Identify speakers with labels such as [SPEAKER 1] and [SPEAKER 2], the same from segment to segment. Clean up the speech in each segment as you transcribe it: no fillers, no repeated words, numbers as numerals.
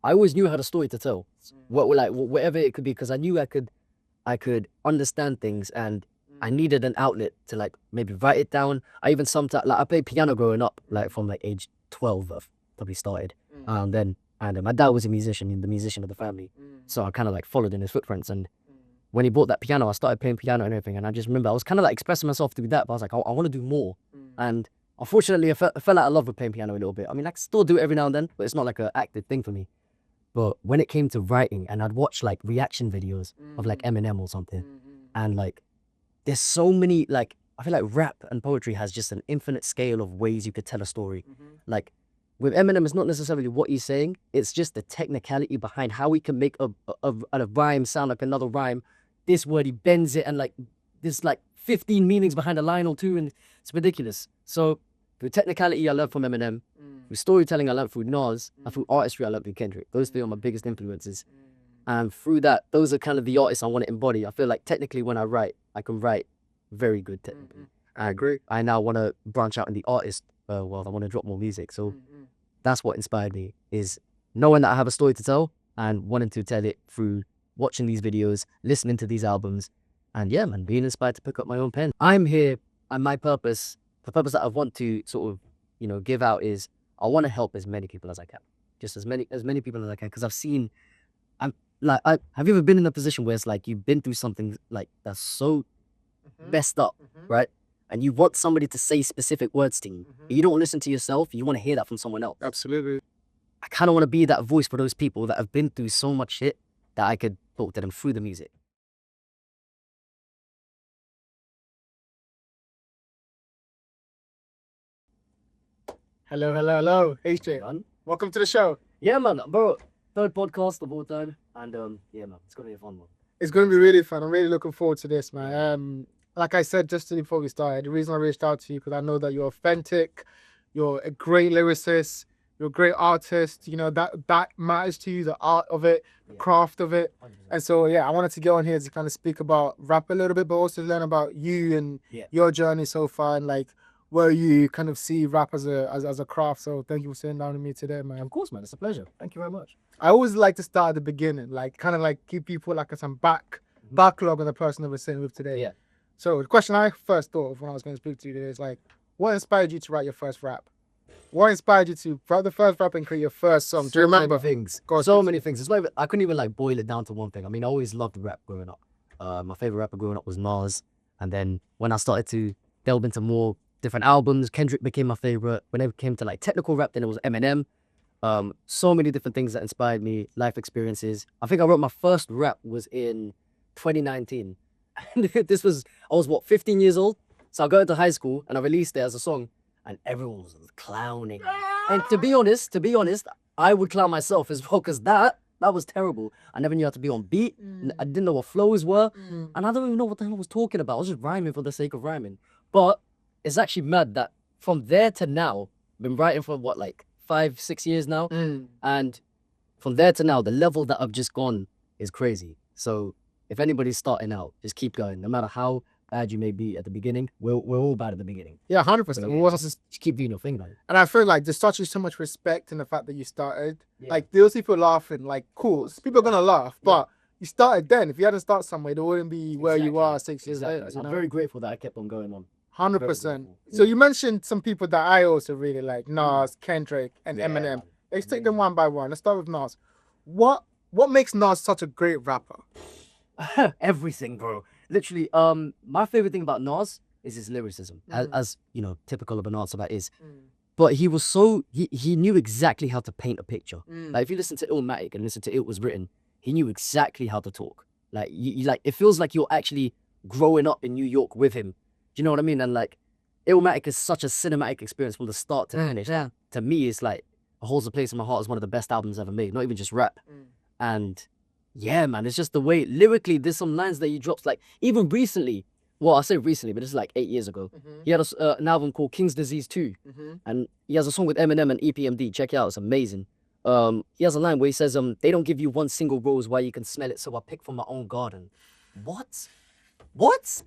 [SPEAKER 1] I always knew I had a story to tell. Whatever it could be, because I knew I could understand things, and I needed an outlet to like maybe write it down. I even sometimes I played piano growing up, like from like age 12, I've probably started. And my dad was a musician, the musician of the family. So I kind of like followed in his footprints. And when he bought that piano, I started playing piano and everything. And I just remember I was kind of like expressing myself through that, but I was like, I want to do more. And unfortunately, I fell out of love with playing piano a little bit. I mean, I can still do it every now and then, but it's not like an active thing for me. But when it came to writing, and I'd watch like reaction videos of like Eminem or something, and like there's so many, like, I feel like rap and poetry has just an infinite scale of ways you could tell a story. Like with Eminem, it's not necessarily what he's saying, it's just the technicality behind how he can make a rhyme sound like another rhyme. This word, he bends it, and like there's like 15 meanings behind a line or two, and it's ridiculous. So through technicality, I learned from Eminem. Through storytelling, I learned through Nas. And through artistry, I learned through Kendrick. Those three are my biggest influences. And through that, those are kind of the artists I want to embody. I feel like technically when I write, I can write very good technically.
[SPEAKER 2] I agree.
[SPEAKER 1] I now want to branch out in the artist world. I want to drop more music. So that's what inspired me, is knowing that I have a story to tell and wanting to tell it through watching these videos, listening to these albums, and yeah, man, being inspired to pick up my own pen. I'm here, and my purpose, the purpose that I want to sort of, give out is I want to help as many people as I can. Just as many people as I can, because I've seen, have you ever been in a position where it's like you've been through something like that's so messed up, right? And you want somebody to say specific words to you. You don't listen to yourself, you want to hear that from someone else.
[SPEAKER 2] Absolutely.
[SPEAKER 1] I kind of want to be that voice for those people that have been through so much shit that I could talk to them through the music.
[SPEAKER 2] Hello. HJAY. Welcome to the show.
[SPEAKER 1] Yeah, man, bro. Third podcast of all time. And yeah, man, it's going to be a fun one.
[SPEAKER 2] It's going to be really fun. I'm really looking forward to this, man. Like I said just before we started, the reason I reached out to you, because I know that you're authentic, you're a great lyricist, you're a great artist, that matters to you, the art of it, the craft of it. 100%. And so, yeah, I wanted to get on here to kind of speak about rap a little bit, but also learn about you and your journey so far, and like where you kind of see rap as a craft. So thank you for sitting down with me today, man.
[SPEAKER 1] Of course, man. It's a pleasure. Thank you very much.
[SPEAKER 2] I always like to start at the beginning, like kind of like give people like some backlog on the person that we're sitting with today.
[SPEAKER 1] Yeah.
[SPEAKER 2] So the question I first thought of when I was going to speak to you today is like, what inspired you to write your first rap? What inspired you to write the first rap and create your first song? Do you remember?
[SPEAKER 1] So many things. It's not even, I couldn't even like boil it down to one thing. I mean, I always loved rap growing up. My favorite rapper growing up was Nas. And then when I started to delve into more different albums, Kendrick became my favorite. When it came to like technical rap, then it was Eminem. So many different things that inspired me, life experiences. I think I wrote my first rap was in 2019. And I was 15 years old? So I got into high school and I released it as a song, and everyone was clowning. And to be honest, I would clown myself as well, because that was terrible. I never knew how to be on beat. I didn't know what flows were. And I don't even know what the hell I was talking about. I was just rhyming for the sake of rhyming. But it's actually mad that from there to now, I've been writing for 5-6 years now. And from there to now, the level that I've just gone is crazy. So if anybody's starting out, just keep going. No matter how bad you may be at the beginning, we're all bad at the beginning.
[SPEAKER 2] Yeah, 100%.
[SPEAKER 1] Just keep doing your thing, man.
[SPEAKER 2] And I feel like there's such much respect in the fact that you started. Yeah. Like, those people laughing, like, cool. People are going to laugh, but you started then. If you hadn't started somewhere, they wouldn't be where you are 6 years later.
[SPEAKER 1] I'm very grateful that I kept on going on.
[SPEAKER 2] 100%. So you mentioned some people that I also really like, Nas, Kendrick, and Eminem. Let's take them one by one. Let's start with Nas. What makes Nas such a great rapper?
[SPEAKER 1] Everything, bro. Literally, my favorite thing about Nas is his lyricism, as typical of an artist that is. But he was he knew exactly how to paint a picture. Like if you listen to Illmatic and listen to It Was Written, he knew exactly how to talk. Like you like, it feels like you're actually growing up in New York with him. Do you know what I mean? And like, Illmatic is such a cinematic experience from the start to finish. Yeah. To me, it's like, it holds a place in my heart as one of the best albums ever made. Not even just rap. And yeah, man, it's just the way, lyrically, there's some lines that he drops, like, even recently, well, I say recently, but this is like 8 years ago. He had an album called King's Disease 2. And he has a song with Eminem and EP.99. Check it out, it's amazing. He has a line where he says, they don't give you one single rose while you can smell it, so I pick from my own garden. What?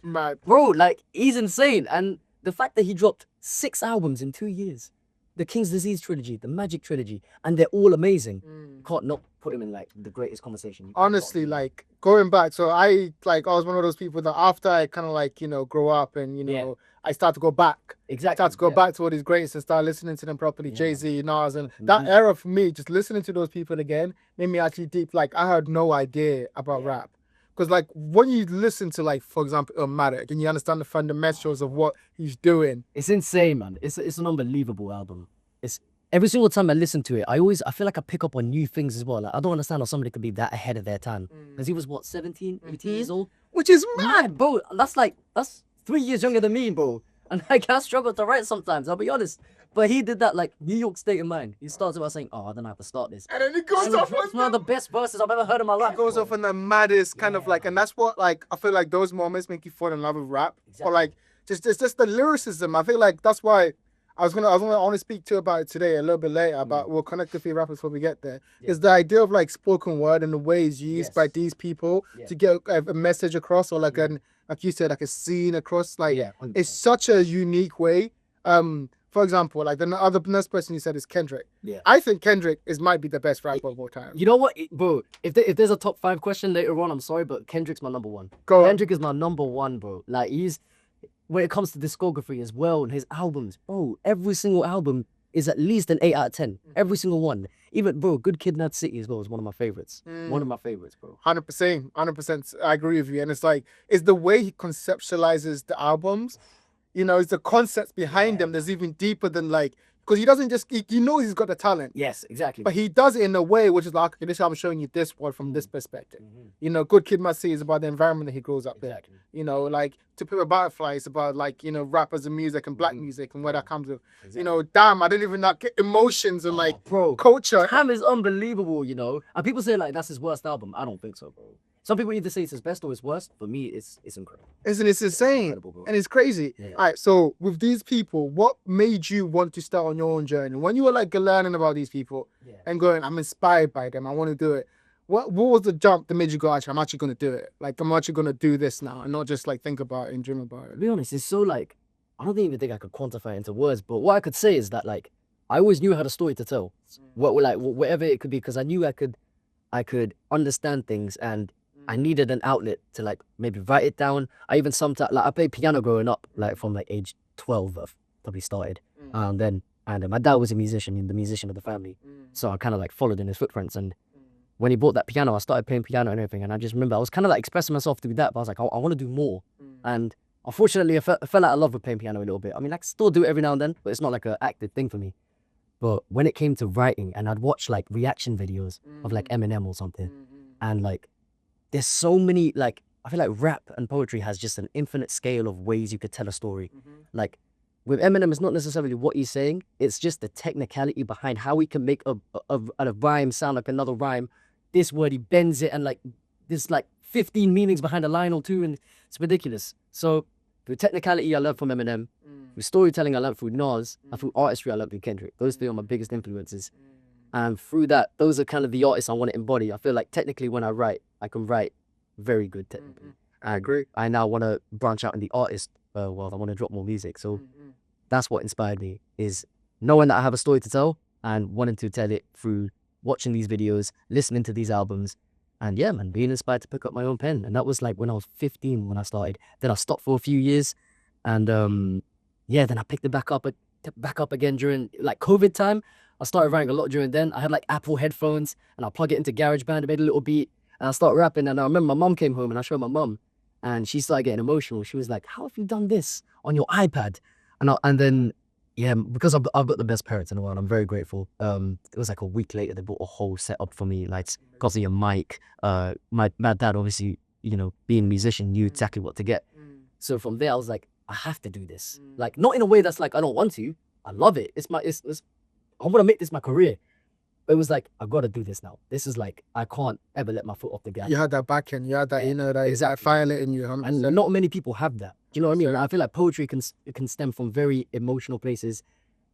[SPEAKER 2] Mad.
[SPEAKER 1] Bro, like, he's insane. And the fact that he dropped 6 albums in 2 years, the King's Disease trilogy, the Magic trilogy, and they're all amazing. Can't put him in like the greatest conversation.
[SPEAKER 2] Honestly, like going back, so I was one of those people that after I kind of like, you know, grow up and, you know, I start to go back.
[SPEAKER 1] Exactly.
[SPEAKER 2] Start to go back to all these greats and start listening to them properly. Jay-Z, Nas, and that era for me, just listening to those people again, made me actually deep. Like I had no idea about rap. Because like when you listen to like, for example, Illmatic and you understand the fundamentals of what he's doing.
[SPEAKER 1] It's insane, man. It's an unbelievable album. It's every single time I listen to it, I feel like I pick up on new things as well. Like I don't understand how somebody could be that ahead of their time. Because he was what, 17, 18 years old?
[SPEAKER 2] Which is mad,
[SPEAKER 1] bro. That's 3 years younger than me, bro. And I can't struggle to write sometimes, I'll be honest. But he did that like New York State of mind. He starts by saying, "Oh, I don't have to start this."
[SPEAKER 2] And then he goes off on
[SPEAKER 1] one of the best verses I've ever heard in my life.
[SPEAKER 2] He goes off on the maddest kind of like, and that's what like I feel like those moments make you fall in love with rap. Exactly. Or like just the lyricism. I feel like that's why I want to speak to about it today a little bit later about we'll connect with few rappers before we get there. Is the idea of like spoken word and the ways used by these people to get a message across, or like like you said, like a scene across. Like it's such a unique way. For example, like the other next person you said is Kendrick. Yeah. I think Kendrick might be the best rapper of all time.
[SPEAKER 1] You know what, bro? If there's a top 5 question later on, I'm sorry, but Kendrick's my number 1. Kendrick is my number 1, bro. Like when it comes to discography as well and his albums, bro, every single album is at least an 8 out of 10. Every single one. Even, bro, Good Kid, Mad City as well is one of my favorites. One of my favorites, bro.
[SPEAKER 2] 100%. I agree with you. And it's like, it's the way he conceptualizes the albums. You know, it's the concepts behind them that's even deeper than like, because he doesn't just, you know he's got the talent.
[SPEAKER 1] Yes, exactly.
[SPEAKER 2] But he does it in a way which is like, okay, this I'm showing you this one from this perspective. You know, Good Kid Must See is about the environment that he grows up in. You know, like To Pimp a Butterfly is about like, you know, rappers and music and black music and where that comes with. You know, damn, I didn't even get emotions and like culture.
[SPEAKER 1] Damn is unbelievable, you know. And people say like that's his worst album. I don't think so, bro. Some people either say it's his best or his worst. For me, it's incredible.
[SPEAKER 2] Isn't it insane? And it's crazy. Yeah. All right, so with these people, what made you want to start on your own journey? When you were like learning about these people and going, I'm inspired by them, I want to do it. What was the jump that made you go, actually, I'm actually going to do it? Like, I'm actually going to do this now and not just like think about it and dream about it.
[SPEAKER 1] To be honest, it's so like, I don't even think I could quantify it into words, but what I could say is that like, I always knew I had a story to tell. Whatever it could be, because I knew I could understand things and I needed an outlet to like maybe write it down. I even sometimes like I played piano growing up, like from like age 12 I've probably started. And my dad was a musician, the musician of the family. So I kind of like followed in his footprints. And when he bought that piano, I started playing piano and everything. And I just remember I was kind of like expressing myself through that, but I was like, I want to do more. And unfortunately, I fell out of love with playing piano a little bit. I mean, I can still do it every now and then, but it's not like an active thing for me. But when it came to writing, and I'd watch like reaction videos of like Eminem or something, and like there's so many, like, I feel like rap and poetry has just an infinite scale of ways you could tell a story. Like, with Eminem, it's not necessarily what he's saying, it's just the technicality behind how he can make a rhyme sound like another rhyme. This word, he bends it, and like, there's like 15 meanings behind a line or two, and it's ridiculous. So, through technicality, I learned from Eminem. Through storytelling, I learned through Nas. And through artistry, I learned through Kendrick. Those 3 are my biggest influences. And through that, those are kind of the artists I want to embody. I feel like technically when I write, I can write very good technically.
[SPEAKER 2] I agree.
[SPEAKER 1] I now want to branch out in the artist world. I want to drop more music. So that's what inspired me, is knowing that I have a story to tell and wanting to tell it through watching these videos, listening to these albums, and yeah, man, being inspired to pick up my own pen. And that was like when I was 15 when I started. Then I stopped for a few years, and then I picked it back up again during like COVID time. I started writing a lot during then. I had like Apple headphones and I plug it into GarageBand, I made a little beat and I started rapping. And I remember my mum came home and I showed my mum and she started getting emotional. She was like, how have you done this on your iPad? And then, yeah, because I've got the best parents in the world, I'm very grateful. It was like a week later, they bought a whole setup for me, like got me a mic. My dad, obviously, you know, being a musician, knew exactly what to get. So from there, I was like, I have to do this. Like, not in a way that's like, I don't want to. I love it. I want to make this my career. But it was like, I got to do this now. This is like, I can't ever let my foot off the gas.
[SPEAKER 2] You had that back end. You had that inner, that fire lit in you. 100%.
[SPEAKER 1] And not many people have that. Do you know what I mean? I feel like poetry can stem from very emotional places,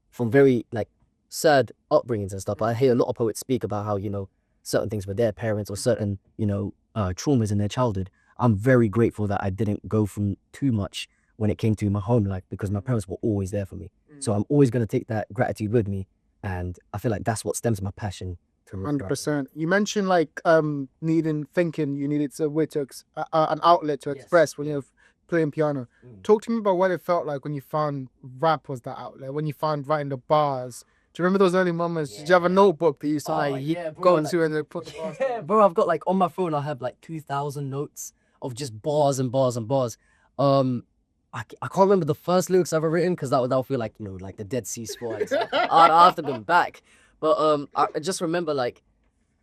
[SPEAKER 1] from very like sad upbringings and stuff. But I hear a lot of poets speak about how, you know, certain things with their parents or certain, you know, traumas in their childhood. I'm very grateful that I didn't go through too much when it came to my home life, because my parents were always there for me. So I'm always going to take that gratitude with me. And I feel like that's what stems my passion
[SPEAKER 2] 100%. You mentioned like thinking you needed a way to an outlet to express when you're playing piano. Talk to me about what it felt like when you found rap was that outlet, when you found writing the bars. Do you remember those early moments? Did you have a notebook that you used to go to and then put the bars?
[SPEAKER 1] Yeah, bro, I've got like on my phone, I have like 2,000 notes of just bars and bars and bars. I can't remember the first lyrics I've ever written because that'll feel like, you know, like the Dead Sea Scrolls. I have to go back. But I just remember like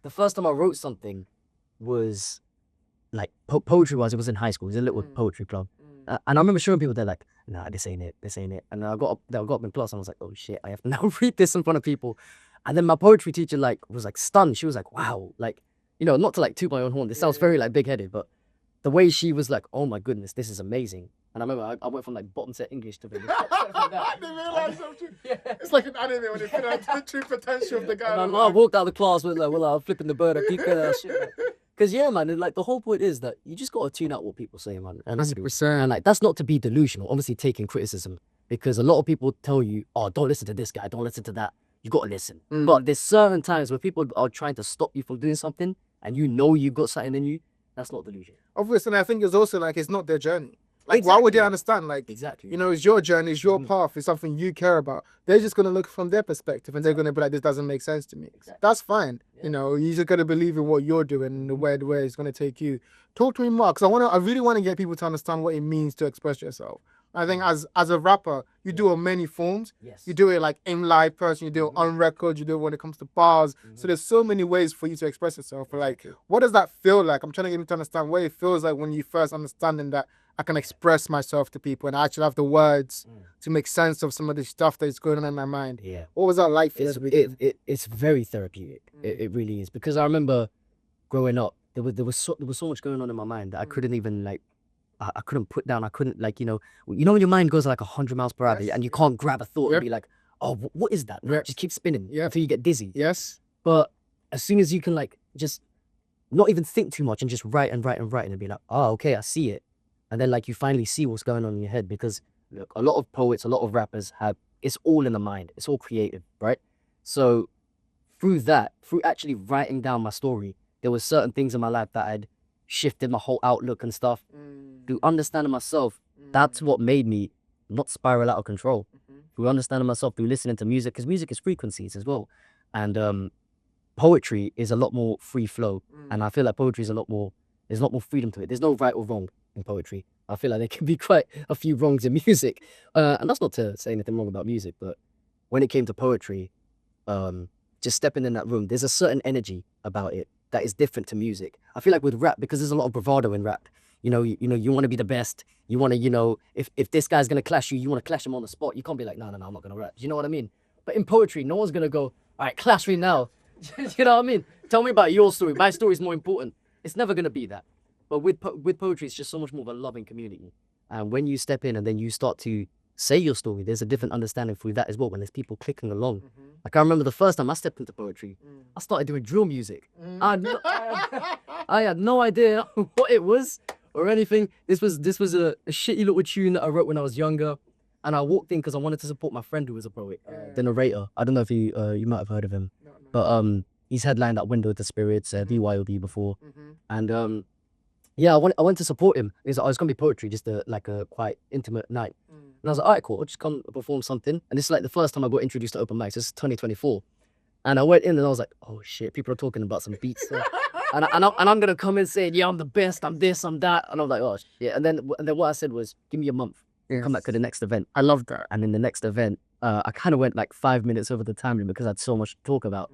[SPEAKER 1] the first time I wrote something was like poetry-wise, it was in high school. It was a little poetry club. And I remember showing people, they're like, nah, this ain't it. And I got up in class and I was like, oh shit, I have to now read this in front of people. And then my poetry teacher like was like stunned. She was like, wow, like, you know, not to like toot my own horn. This sounds very like big-headed, but the way she was like, oh my goodness, this is amazing. And I remember I went from like bottom set English to
[SPEAKER 2] I didn't realize something. Yeah. It's like an anime when they figure out the true potential of the guy.
[SPEAKER 1] And I walked out of the class with like, well, I'm flipping the bird. I keep that shit. Because yeah, man, and, like the whole point is that you just got to tune out what people say, man. And
[SPEAKER 2] 100%.
[SPEAKER 1] And like that's not to be delusional. Obviously, taking criticism because a lot of people tell you, oh, don't listen to this guy, don't listen to that. You got to listen. But there's certain times where people are trying to stop you from doing something, and you know you've got something in you. That's not delusion.
[SPEAKER 2] Obviously, and I think it's also like it's not their journey. Like, why would they understand? Like, you know, it's your journey, it's your path, it's something you care about. They're just going to look from their perspective and they're going to be like, this doesn't make sense to me. That's fine. You know, you just got to believe in what you're doing and the way it's going to take you. Talk to me more, because I really want to get people to understand what it means to express yourself. I think as a rapper, you do it in many forms. You do it like in live person, you do it on record, you do it when it comes to bars. So there's so many ways for you to express yourself. But like, what does that feel like? I'm trying to get you to understand what it feels like when you first understanding that I can express myself to people and I actually have the words to make sense of some of the stuff that's going on in my mind. Yeah. What was that like for you?
[SPEAKER 1] It's very therapeutic. It really is. Because I remember growing up, there was so much going on in my mind that I couldn't even like, I couldn't put down. I couldn't like, you know when your mind goes like 100 miles per hour and you can't grab a thought and be like, oh, what is that? Just keep spinning until you get dizzy. But as soon as you can like just not even think too much and just write and be like, oh, okay, I see it. And then like you finally see what's going on in your head, because look, a lot of poets, a lot of rappers it's all in the mind. It's all creative, right? So through actually writing down my story, there were certain things in my life that had shifted my whole outlook and stuff. Through understanding myself, that's what made me not spiral out of control. Through understanding myself, through listening to music, because music is frequencies as well. And poetry is a lot more free flow. And I feel like poetry is there's a lot more freedom to it. There's no right or wrong in poetry. I feel like there can be quite a few wrongs in music. And that's not to say anything wrong about music, but when it came to poetry, just stepping in that room, there's a certain energy about it that is different to music. I feel like with rap, because there's a lot of bravado in rap, you want to be the best. You want to, if this guy's going to clash you, you want to clash him on the spot. You can't be like, no, I'm not going to rap. You know what I mean? But in poetry, no one's going to go, all right, clash me now. You know what I mean? Tell me about your story. My story is more important. It's never going to be that. But with poetry, it's just so much more of a loving community. And when you step in and then you start to say your story, there's a different understanding through that as well, when there's people clicking along. Like I remember the first time I stepped into poetry, I started doing drill music. I had no idea what it was or anything. This was a shitty little tune that I wrote when I was younger. And I walked in because I wanted to support my friend who was a poet, the narrator. I don't know if you might have heard of him. But he's headlined at Window to Spirits, BYOB before. And yeah, I went to support him. He's like, oh, it's going to be poetry, just a quite intimate night. And I was like, all right, cool, I'll just come perform something. And this is like the first time I got introduced to open mics. This is 2024. And I went in and I was like, oh shit, people are talking about some beats. and I'm going to come in saying, yeah, I'm the best, I'm this, I'm that. And I was like, oh shit. And then what I said was, give me a month. Come back to the next event.
[SPEAKER 2] I love that.
[SPEAKER 1] And in the next event, I kind of went like 5 minutes over the time limit because I had so much to talk about.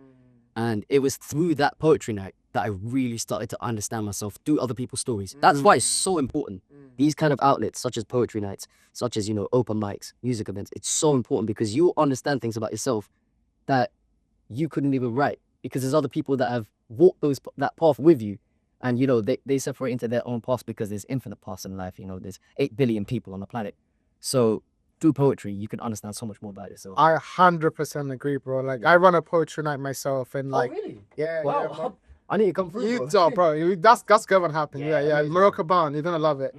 [SPEAKER 1] And it was through that poetry night that I really started to understand myself through other people's stories. That's why it's so important. These kind of outlets, such as poetry nights, such as, open mics, music events, it's so important because you understand things about yourself that you couldn't even write, because there's other people that have walked that path with you. And, they separate into their own paths because there's infinite paths in life. There's 8 billion people on the planet. So through poetry, you can understand so much more about yourself.
[SPEAKER 2] I 100% agree, bro. Like, I run a poetry night myself. And like,
[SPEAKER 1] oh, really?
[SPEAKER 2] Yeah.
[SPEAKER 1] Wow.
[SPEAKER 2] Yeah,
[SPEAKER 1] I need to come through,
[SPEAKER 2] bro. That's going to happen. Yeah. Morocco Barn, you're going to love it.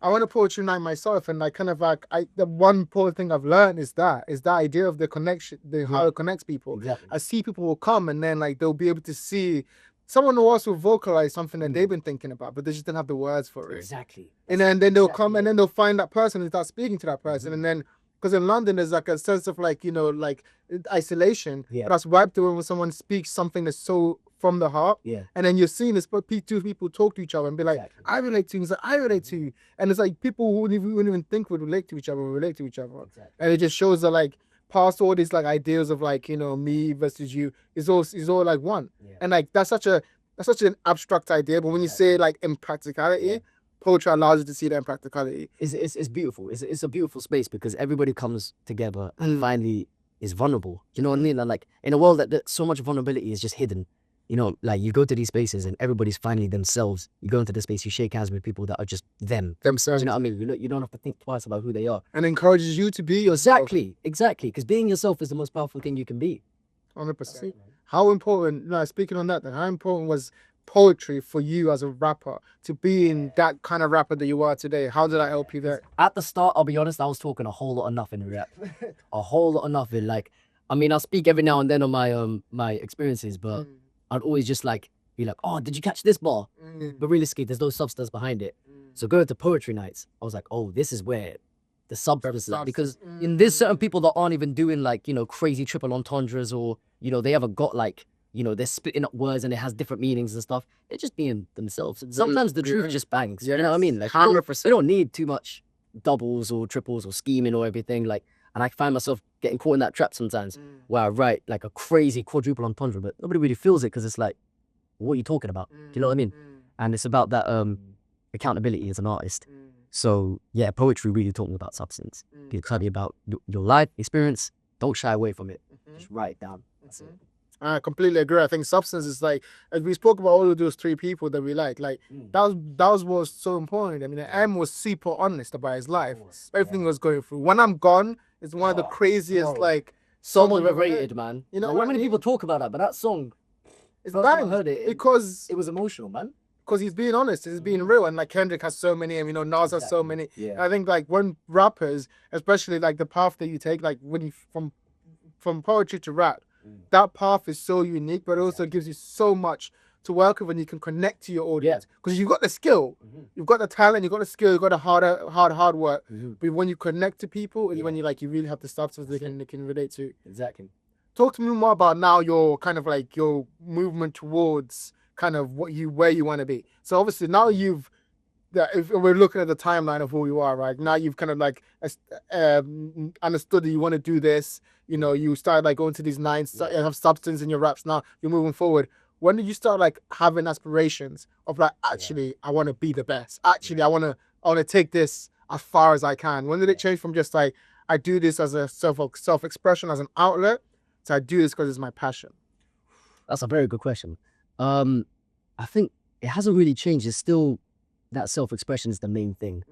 [SPEAKER 2] I want to poetry night myself, and like kind of like the one important thing I've learned is that idea of the connection, how it connects people.
[SPEAKER 1] Exactly.
[SPEAKER 2] I see people will come and then like they'll be able to see someone who also vocalize something that they've been thinking about, but they just didn't have the words for it.
[SPEAKER 1] Exactly.
[SPEAKER 2] And then they'll come and then they'll find that person and start speaking to that person, and then because in London there's like a sense of like, you know, like isolation.
[SPEAKER 1] Yeah.
[SPEAKER 2] But that's wiped away when someone speaks something that's so from the heart.
[SPEAKER 1] Yeah.
[SPEAKER 2] And then you're seeing this, but two people talk to each other and be like,
[SPEAKER 1] Exactly.
[SPEAKER 2] I relate to you. He's like, I relate to you. And it's like people who wouldn't even think would relate to each other will relate to each other.
[SPEAKER 1] Exactly.
[SPEAKER 2] And it just shows that like past all these like ideas of like, you know, me versus you is all like one.
[SPEAKER 1] Yeah.
[SPEAKER 2] And like that's such an abstract idea. But when you say like in practicality, poetry allows you to see that in practicality.
[SPEAKER 1] It's beautiful. It's a beautiful space because everybody comes together and finally is vulnerable. You know what I mean? And like in a world that so much vulnerability is just hidden. You know, like you go to these spaces and everybody's finally themselves. You go into the space, you shake hands with people that are just
[SPEAKER 2] Themselves.
[SPEAKER 1] You know what I mean? You don't have to think twice about who they are.
[SPEAKER 2] And encourages you to be yourself.
[SPEAKER 1] Exactly. Because being yourself is the most powerful thing you can be.
[SPEAKER 2] 100%. How important, no, speaking on that then, how important was poetry for you as a rapper to be in that kind of rapper that you are today? How did that help you there?
[SPEAKER 1] At the start, I'll be honest, I was talking a whole lot of nothing in rap. A whole lot of nothing. Like, I mean, I'll speak every now and then on my experiences, but I'd always just like be like, oh, did you catch this bar? But realistically, there's no substance behind it. So going to poetry nights, I was like, oh, this is where the substance is at. Because there's certain people that aren't even doing like, you know, crazy triple entendres or, you know, they haven't got like, you know, they're spitting up words and it has different meanings and stuff. They're just being themselves. And sometimes the truth just bangs. You know what I mean? Like,
[SPEAKER 2] 100%.
[SPEAKER 1] they don't need too much doubles or triples or scheming or everything. Like, and I find myself getting caught in that trap sometimes where I write like a crazy quadruple entendre, but nobody really feels it because it's like, what are you talking about? Do you know what I mean? And it's about that accountability as an artist. So yeah, poetry really taught me about substance. It taught me about your life experience. Don't shy away from it. Just write it down. That's it.
[SPEAKER 2] I completely agree. I think substance is like, as we spoke about all of those three people that we like that was what's so important. I mean, M was super honest about his life. Everything was going through. When I'm Gone is one of the craziest like
[SPEAKER 1] So
[SPEAKER 2] songs I've ever
[SPEAKER 1] underrated,
[SPEAKER 2] heard.
[SPEAKER 1] man.
[SPEAKER 2] You know
[SPEAKER 1] Like,
[SPEAKER 2] what
[SPEAKER 1] not
[SPEAKER 2] I
[SPEAKER 1] many
[SPEAKER 2] mean?
[SPEAKER 1] people talk about that, but that song,
[SPEAKER 2] It's
[SPEAKER 1] first time I
[SPEAKER 2] bang
[SPEAKER 1] heard it,
[SPEAKER 2] because
[SPEAKER 1] it was emotional, man.
[SPEAKER 2] he's being honest, he's being real, and like Kendrick has so many, and you know Nas has so many.
[SPEAKER 1] Yeah.
[SPEAKER 2] I think like when rappers, especially like the path that you take, like when you from poetry to rap, that path is so unique, but it also gives you so much to work with, and you can connect to your audience because you've got the skill, you've got the talent, you've got the skill, you've got the hard work. But when you connect to people, is when you really have the stuff so they can relate to.
[SPEAKER 1] Exactly.
[SPEAKER 2] Talk to me more about now your kind of like your movement towards kind of where you want to be. So obviously now if we're looking at the timeline of who you are, right now you've kind of like understood that you want to do this. You know, you started like going to these nights, you have substance in your raps. Now you're moving forward. When did you start like having aspirations of like, actually, I want to be the best. Actually, I want to take this as far as I can. When did it change from just like, I do this as a self-expression, as an outlet, to I do this because it's my passion?
[SPEAKER 1] That's a very good question. I think it hasn't really changed. It's still that self-expression is the main thing.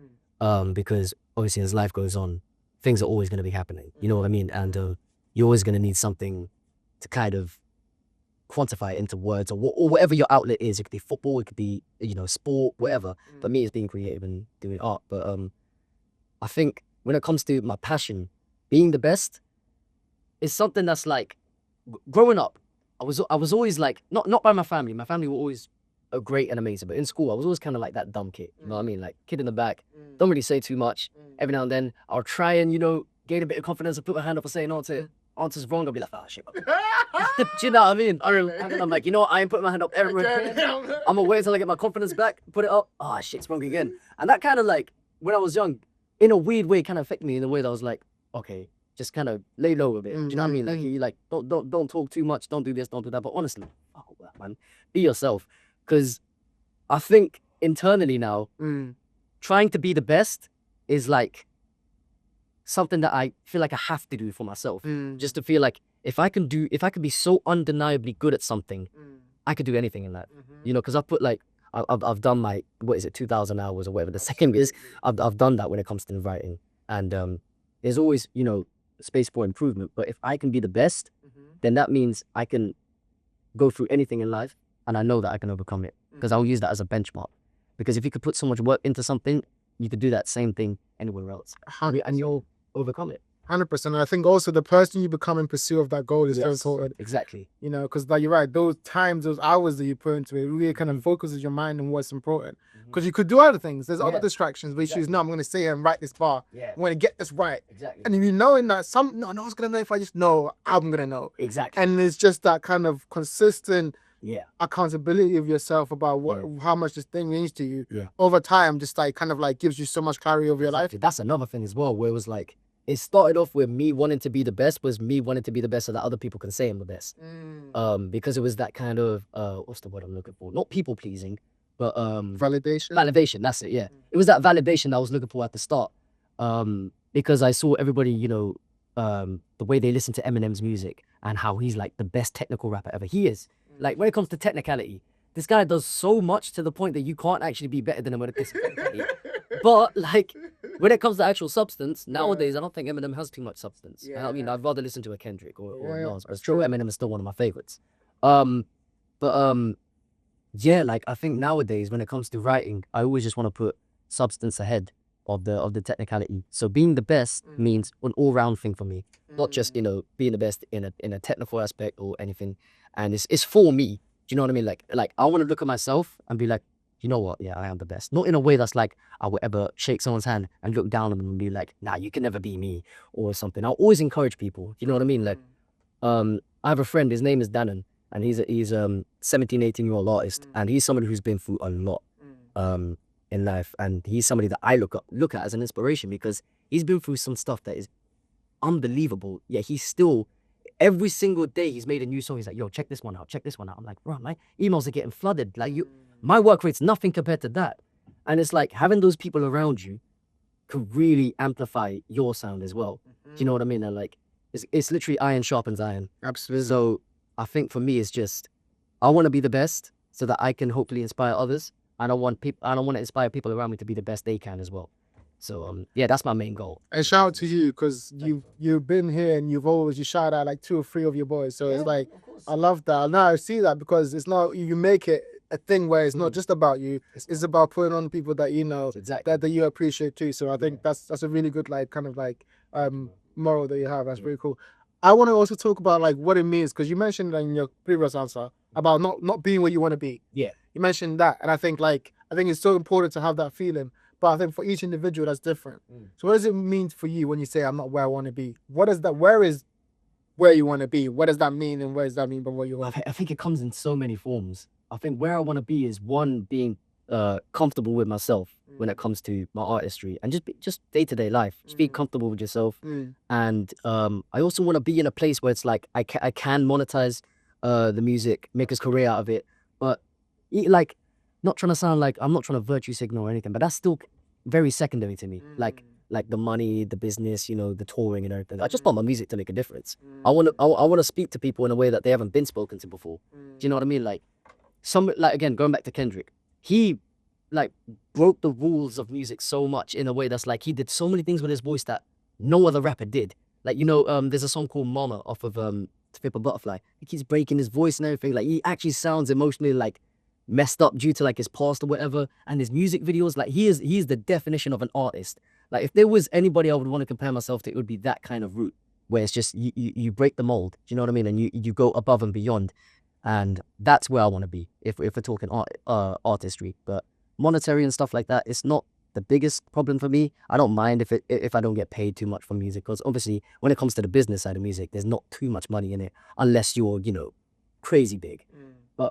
[SPEAKER 1] Because obviously as life goes on, things are always going to be happening. You know what I mean? And you're always going to need something to kind of quantify it into words or whatever your outlet is. It could be football, it could be, you know, sport, whatever. But me, it's being creative and doing art. But I think when it comes to my passion, being the best is something that's like, growing up, I was always like, not by my family. My family were always great and amazing, but in school, I was always kind of like that dumb kid. You know what I mean? Like, kid in the back, don't really say too much. Every now and then, I'll try and, you know, gain a bit of confidence and put my hand up and say an answer's wrong. I'll be like, oh, shit. Do you know what I mean? And then I'm like, you know what? I ain't putting my hand up ever again. I'm gonna wait until I get my confidence back, put it up. Oh, shit, it's wrong again. And that kind of like, when I was young, in a weird way, kind of affected me in a way that I was like, okay, just kind of lay low a bit. Do you know what I mean? Like, you like, don't talk too much, don't do this, don't do that. But honestly, fuck all that, man. Be yourself. Because I think internally now, trying to be the best is like something that I feel like I have to do for myself. Just to feel like if I can be so undeniably good at something, I could do anything in that. You know, because I've put like, I've done my, 2,000 hours or whatever the second is. I've done that when it comes to writing. And there's always, you know, space for improvement. But if I can be the best, then that means I can go through anything in life and I know that I can overcome it because I'll use that as a benchmark. Because if you could put so much work into something, you could do that same thing anywhere else, and you'll overcome it.
[SPEAKER 2] 100%. And I think also the person you become in pursuit of that goal is very
[SPEAKER 1] Yes,
[SPEAKER 2] important.
[SPEAKER 1] exactly.
[SPEAKER 2] You know, because like you're right, those times, those hours that you put into it really kind of focuses your mind on what's important. Because you could do other things. There's other
[SPEAKER 1] Yeah,
[SPEAKER 2] distractions, but you choose,
[SPEAKER 1] exactly.
[SPEAKER 2] no, I'm going to sit here and write this bar.
[SPEAKER 1] Yeah,
[SPEAKER 2] I'm going to get this right.
[SPEAKER 1] exactly.
[SPEAKER 2] And you knowing that no one's going to know if I just know, I'm going to know.
[SPEAKER 1] Exactly.
[SPEAKER 2] And it's just that kind of consistent
[SPEAKER 1] Yeah.
[SPEAKER 2] accountability of yourself about how much this thing means to you over time, just like kind of like gives you so much clarity over your life.
[SPEAKER 1] That's another thing as well, where it was like, it started off with me wanting to be the best, was me wanting to be the best so that other people can say I'm the best. Because it was that kind of, what's the word I'm looking for? Not people pleasing, but
[SPEAKER 2] validation.
[SPEAKER 1] Validation, that's it, yeah. It was that validation that I was looking for at the start. Because I saw everybody, you know, the way they listen to Eminem's music and how he's like the best technical rapper ever. He is. Like, when it comes to technicality, this guy does so much to the point that you can't actually be better than him when it comes to technicality. But like, when it comes to actual substance, nowadays I don't think Eminem has too much substance. I mean, I'd rather listen to a Kendrick or Nas. It's true, Eminem is still one of my favorites. Yeah, like I think nowadays when it comes to writing, I always just want to put substance ahead of the technicality. So being the best means an all-round thing for me, not just, you know, being the best in a technical aspect or anything. And it's for me. Do you know what I mean? Like I want to look at myself and be like, you know what? Yeah, I am the best. Not in a way that's like I would ever shake someone's hand and look down on them and be like, nah, you can never be me or something. I'll always encourage people. You know what I mean? Like, I have a friend, his name is Dannon, and he's 17, 18-year-old artist, and he's somebody who's been through a lot in life, and he's somebody that I look at as an inspiration because he's been through some stuff that is unbelievable. Yeah, he's still, every single day he's made a new song. He's like, yo, check this one out, check this one out. I'm like, bro, my emails are getting flooded. Like, my work rate's nothing compared to that. And it's like having those people around you could really amplify your sound as well. Do you know what I mean? And like, it's literally iron sharpens iron.
[SPEAKER 2] Absolutely.
[SPEAKER 1] So I think for me, it's just, I want to be the best so that I can hopefully inspire others. I don't want to inspire people around me to be the best they can as well. So yeah, that's my main goal.
[SPEAKER 2] And shout out to you, because you've been here and you shout out like 2 or 3 of your boys. So it's like, I love that. Now I see that because it's not, you make it a thing where it's not just about you. It's about putting on people that you know, that you appreciate too. So I think that's a really good like kind of like moral that you have. That's really cool. I want to also talk about like what it means, because you mentioned in your previous answer about not being where you want to be.
[SPEAKER 1] Yeah.
[SPEAKER 2] You mentioned that, and I think it's so important to have that feeling. But I think for each individual that's different. So what does it mean for you when you say I'm not where I want to be? What is that? Where is where you want to be? What does that mean, and what does that mean by what you want?
[SPEAKER 1] I think it comes in so many forms. I think where I want to be is, one, being comfortable with myself when it comes to my artistry, and just day-to-day life. Just be comfortable with yourself. And I also want to be in a place where it's like I can monetize the music, make a career out of it, but like, not trying to sound like I'm not trying to virtue signal or anything, but that's still very secondary to me. Like the money, the business, you know, the touring and everything. I just want my music to make a difference. I want to speak to people in a way that they haven't been spoken to before. Do you know what I mean? Like, again, going back to Kendrick, he like broke the rules of music so much in a way that's like, he did so many things with his voice that no other rapper did. Like, you know, there's a song called Mama off of To Flip a Butterfly. He keeps breaking his voice and everything. Like, he actually sounds emotionally like messed up due to like his past or whatever. And his music videos, like, he is the definition of an artist. Like, if there was anybody I would want to compare myself to, it would be that kind of route, where it's just you break the mold. Do you know what I mean? And you go above and beyond. And that's where I want to be if we're talking artistry. But monetary and stuff like that, it's not the biggest problem for me. I don't mind if I don't get paid too much for music, because obviously when it comes to the business side of music, there's not too much money in it unless you're, you know, crazy big. But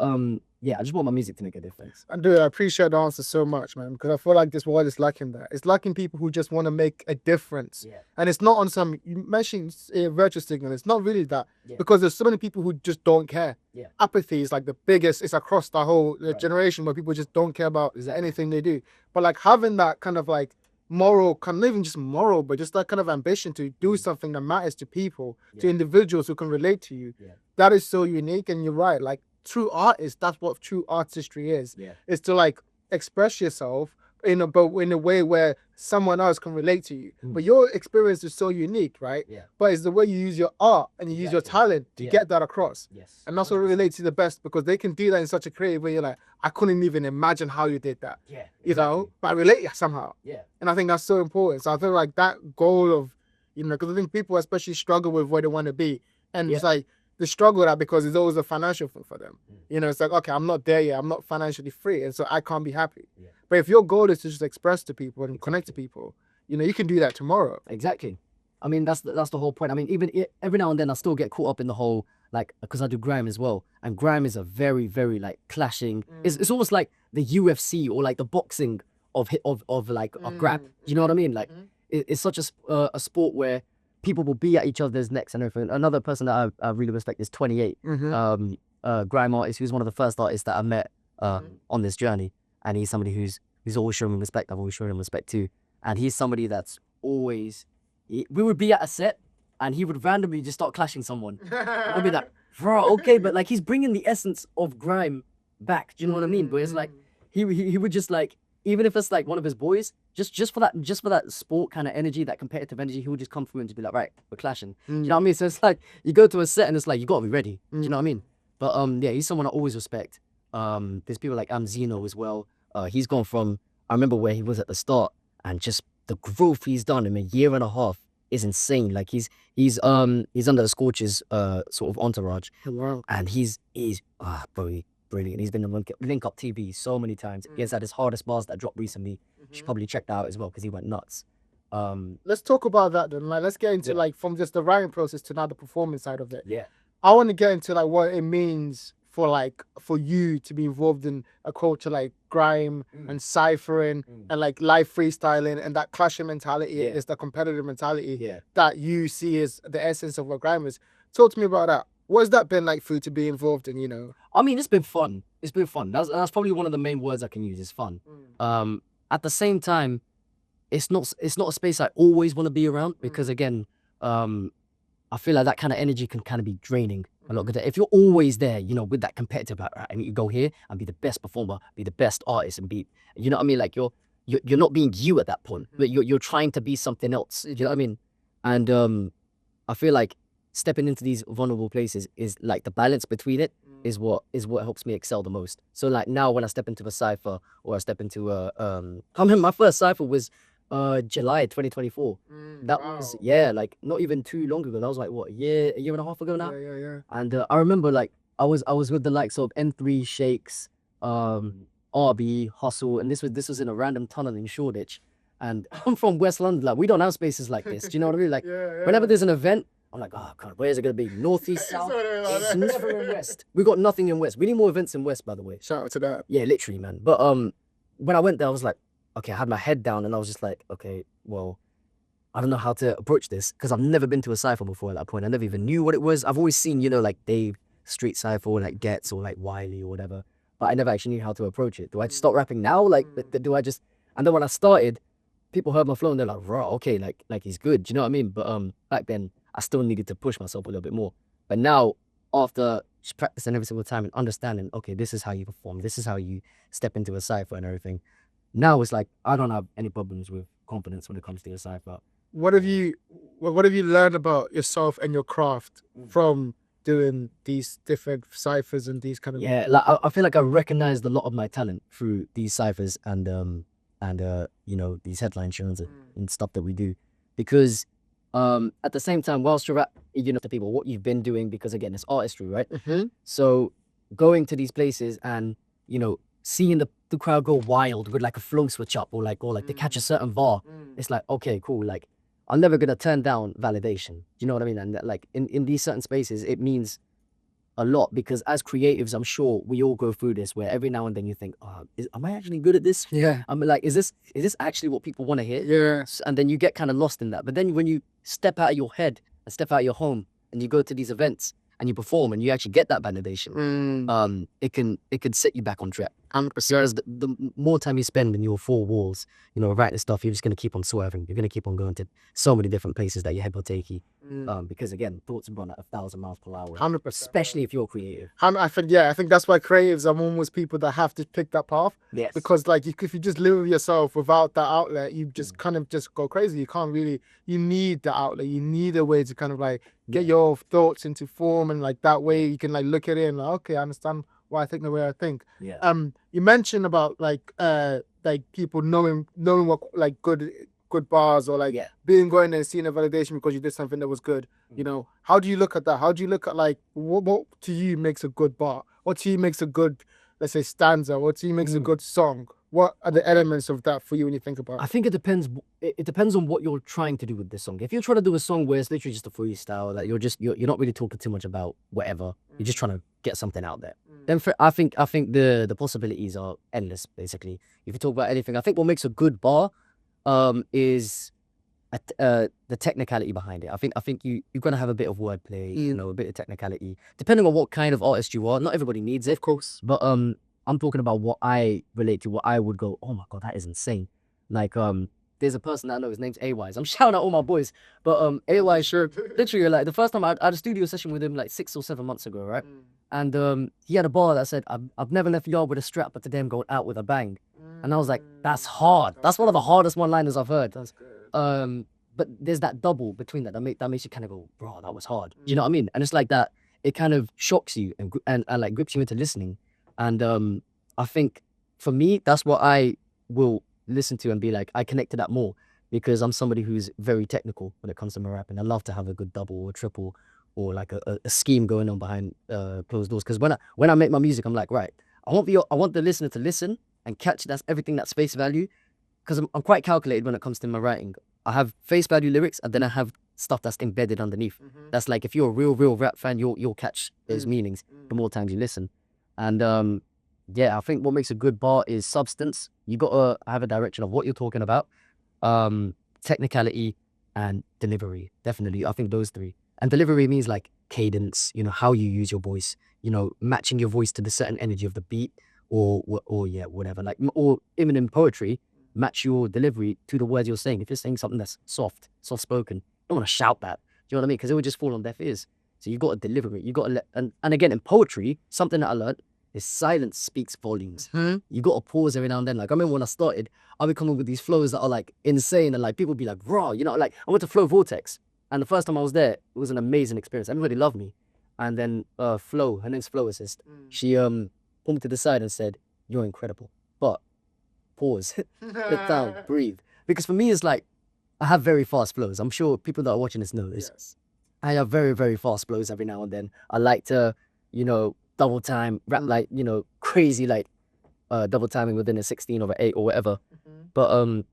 [SPEAKER 1] yeah, I just want my music to make a difference.
[SPEAKER 2] I do. I appreciate the answer so much, man, because I feel like this world is lacking that. It's lacking people who just want to make a difference.
[SPEAKER 1] Yeah.
[SPEAKER 2] And it's not on some, you mentioned virtue signal. It's not really that, because there's so many people who just don't care.
[SPEAKER 1] Yeah.
[SPEAKER 2] Apathy is like the biggest, it's across the whole generation, where people just don't care about anything they do. But like having that kind of like moral, kind of not even just moral, but just that kind of ambition to do something that matters to people, to individuals who can relate to you. That is so unique. And you're right, like, true artists, that's what true artistry is. Is to like express yourself in a way where someone else can relate to you. But your experience is so unique, right?
[SPEAKER 1] Yeah.
[SPEAKER 2] But it's the way you use your art and you use your talent to get that across.
[SPEAKER 1] Yes.
[SPEAKER 2] And that's what relates to the best, because they can do that in such a creative way. You're like, I couldn't even imagine how you did that.
[SPEAKER 1] Yeah.
[SPEAKER 2] You know, but I relate somehow.
[SPEAKER 1] Yeah.
[SPEAKER 2] And I think that's so important. So I feel like that goal of, you know, because I think people especially struggle with where they want to be. And it's like, they struggle with that because it's always a financial thing for them. You know, it's like, okay, I'm not there yet. I'm not financially free. And so I can't be happy. Yeah. But if your goal is to just express to people and connect to people, you know, you can do that tomorrow.
[SPEAKER 1] Exactly. I mean, that's the whole point. I mean, even every now and then I still get caught up in the whole, like, because I do grime as well. And grime is a very, very, like, clashing. It's almost like the UFC or like the boxing of like a grab. You know what I mean? Like, it's such a sport where people will be at each other's necks and everything. Another person that I really respect is 28, grime artist, who's one of the first artists that I met on this journey. And he's somebody who's always showing me respect. I've always shown him respect too. And he's somebody that's always, we would be at a set and he would randomly just start clashing someone. I'd be like, bro, okay, but like he's bringing the essence of grime back. Do you know what I mean? But it's like, he would just like, even if it's like one of his boys, just for that sport kind of energy, that competitive energy, he would just come through and just be like, right, we're clashing. Do you know what I mean? So it's like, you go to a set and it's like, you got to be ready. Do you know what I mean? But yeah, he's someone I always respect. There's people like Zeno as well. He's gone from, I remember where he was at the start, and just the growth he's done in a year and a half is insane. Like he's under the Scorch's sort of entourage.
[SPEAKER 2] Wow.
[SPEAKER 1] And he's brilliant. He's been on Link Up TV so many times. He has had his hardest bars that dropped recently. You should probably check that out as well because he went nuts.
[SPEAKER 2] Let's talk about that then. Like, let's get into like from just the writing process to now the performance side of it.
[SPEAKER 1] Yeah.
[SPEAKER 2] I want to get into like what it means for you to be involved in a culture like grime and ciphering and like live freestyling, and that clashing mentality is the competitive mentality that you see as the essence of what grime is. Talk to me about that. What has that been like for you to be involved in, you know?
[SPEAKER 1] I mean, it's been fun. It's been fun. That's probably one of the main words I can use is fun. At the same time, it's not a space I always want to be around because again, I feel like that kind of energy can kind of be draining a lot. If you're always there, you know, with that competitive, right, and you go here and be the best performer, be the best artist, and be, you know what I mean? Like you're not being you at that point, but you're trying to be something else. You know what I mean? And I feel like stepping into these vulnerable places is like the balance between it is what helps me excel the most. So like now when I step into a cypher or I step into my first cypher was July 2024. That was like not even too long ago. That was like what, a year and a half ago now.
[SPEAKER 2] Yeah.
[SPEAKER 1] And I remember like I was with the likes of N3 Shakes, RB Hustle, and this was in a random tunnel in Shoreditch. And I'm from West London. Like we don't have spaces like this. Do you know what I mean? Like whenever there's an event, I'm like, oh God, where is it gonna be? North, east, south? It's never in West. We got nothing in West. We need more events in West, by the way.
[SPEAKER 2] Shout out to that.
[SPEAKER 1] Yeah, literally, man. But when I went there, I was like, okay, I had my head down and I was just like, okay, well, I don't know how to approach this because I've never been to a cypher before at that point. I never even knew what it was. I've always seen, you know, like Dave Street Cypher or like Getz or like Wiley or whatever, but I never actually knew how to approach it. Do I just start rapping now? Like, do I just? And then when I started, people heard my flow and they're like, raw, okay, like he's good. Do you know what I mean? But back then, I still needed to push myself a little bit more. But now, after practicing every single time and understanding, okay, this is how you perform, this is how you step into a cypher and everything. Now it's like I don't have any problems with confidence when it comes to a cypher.
[SPEAKER 2] What have you learned about yourself and your craft from doing these different ciphers and these kind of?
[SPEAKER 1] Yeah, like I feel like I recognized a lot of my talent through these ciphers and you know, these headline shows and stuff that we do, because at the same time, whilst you're you know, to people what you've been doing, because again, it's artistry, right? So going to these places and, you know, seeing the crowd go wild with like a flow switch up or like they catch a certain bar, it's like, okay, cool. Like I'm never gonna turn down validation. You know what I mean? And like in these certain spaces, it means a lot because as creatives, I'm sure we all go through this where every now and then you think, oh, am I actually good at this?
[SPEAKER 2] Yeah.
[SPEAKER 1] I'm like, is this actually what people want to hear?
[SPEAKER 2] Yeah.
[SPEAKER 1] And then you get kind of lost in that. But then when you step out of your head and step out of your home and you go to these events and you perform and you actually get that validation, it can set you back on track.
[SPEAKER 2] 100%.
[SPEAKER 1] Whereas the more time you spend in your four walls, you know, writing stuff, you're just going to keep on swerving. You're going to keep on going to so many different places that your head will take you. Because again, thoughts run at 1,000 miles per hour.
[SPEAKER 2] 100%.
[SPEAKER 1] Especially if you're creative.
[SPEAKER 2] I think that's why creatives are almost people that have to pick that path.
[SPEAKER 1] Yes.
[SPEAKER 2] Because like if you just live with yourself without that outlet, you just kind of just go crazy. You can't really. You need the outlet. You need a way to kind of like get your thoughts into form, and like that way you can like look at it and like, okay, I understand why I think the way I think.
[SPEAKER 1] Yeah.
[SPEAKER 2] You mentioned about like people knowing what like good bars, or like going there and seeing a validation because you did something that was good. You know, how do you look at that? How do you look at like what to you makes a good bar? What to you makes a good, let's say, stanza? What to you makes a good song? What are the elements of that for you when you think about it?
[SPEAKER 1] I think it depends. It depends on what you're trying to do with this song. If you're trying to do a song where it's literally just a freestyle, that you're not really talking too much about whatever, you're just trying to get something out there. Then I think the possibilities are endless. Basically, if you talk about anything, I think what makes a good bar is the technicality behind it. I think you're gonna have a bit of wordplay, you know, a bit of technicality, depending on what kind of artist you are. Not everybody needs it,
[SPEAKER 2] of course,
[SPEAKER 1] but I'm talking about what I relate to, what I would go, oh my god, that is insane. Like there's a person that I know, his name's AY. I'm shouting out all my boys, but AY,
[SPEAKER 2] sure,
[SPEAKER 1] literally, like the first time I had a studio session with him like 6 or 7 months ago, right? And he had a bar that said, I've never left yard with a strap, but today I'm going out with a bang. And I was like, that's hard. That's one of the hardest one-liners I've heard.
[SPEAKER 2] That's good.
[SPEAKER 1] But there's that double between that makes you kind of go, bro, that was hard. Do you know what I mean? And it's like that, it kind of shocks you and like grips you into listening. And I think for me, that's what I will listen to and be like, I connect to that more because I'm somebody who's very technical when it comes to my rapping. I love to have a good double or triple or like a scheme going on behind closed doors. Because when I make my music, I'm like, right, I want the listener to listen and catch everything that's face value. Because I'm quite calculated when it comes to my writing. I have face value lyrics and then I have stuff that's embedded underneath. That's like, if you're a real rap fan, you'll catch those meanings the more times you listen. And yeah, I think what makes a good bar is substance. You gotta have a direction of what you're talking about, technicality and delivery. Definitely, I think those three. And delivery means like cadence, you know, how you use your voice, you know, matching your voice to the certain energy of the beat, or yeah, whatever. Like, or even in poetry, match your delivery to the words you're saying. If you're saying something that's soft spoken, you don't want to shout that. Do you know what I mean? Because it would just fall on deaf ears. So you got to deliver it. You got to and again, in poetry, something that I learned is silence speaks volumes. You got to pause every now and then. Like, I remember when I started, I'll be coming with these flows that are like insane, and like people be like, raw, you know, like I went to Flow Vortex, and the first time I was there, it was an amazing experience. Everybody loved me. And then Flo, her name's Flow Assist, she pulled me to the side and said, you're incredible, but pause, sit down, breathe. Because for me, it's like, I have very fast flows. I'm sure people that are watching this know this. Yes. I have very, very fast flows every now and then. I like to, you know, double time, rap like, you know, crazy, like double timing within a 16 or an 8 or whatever. But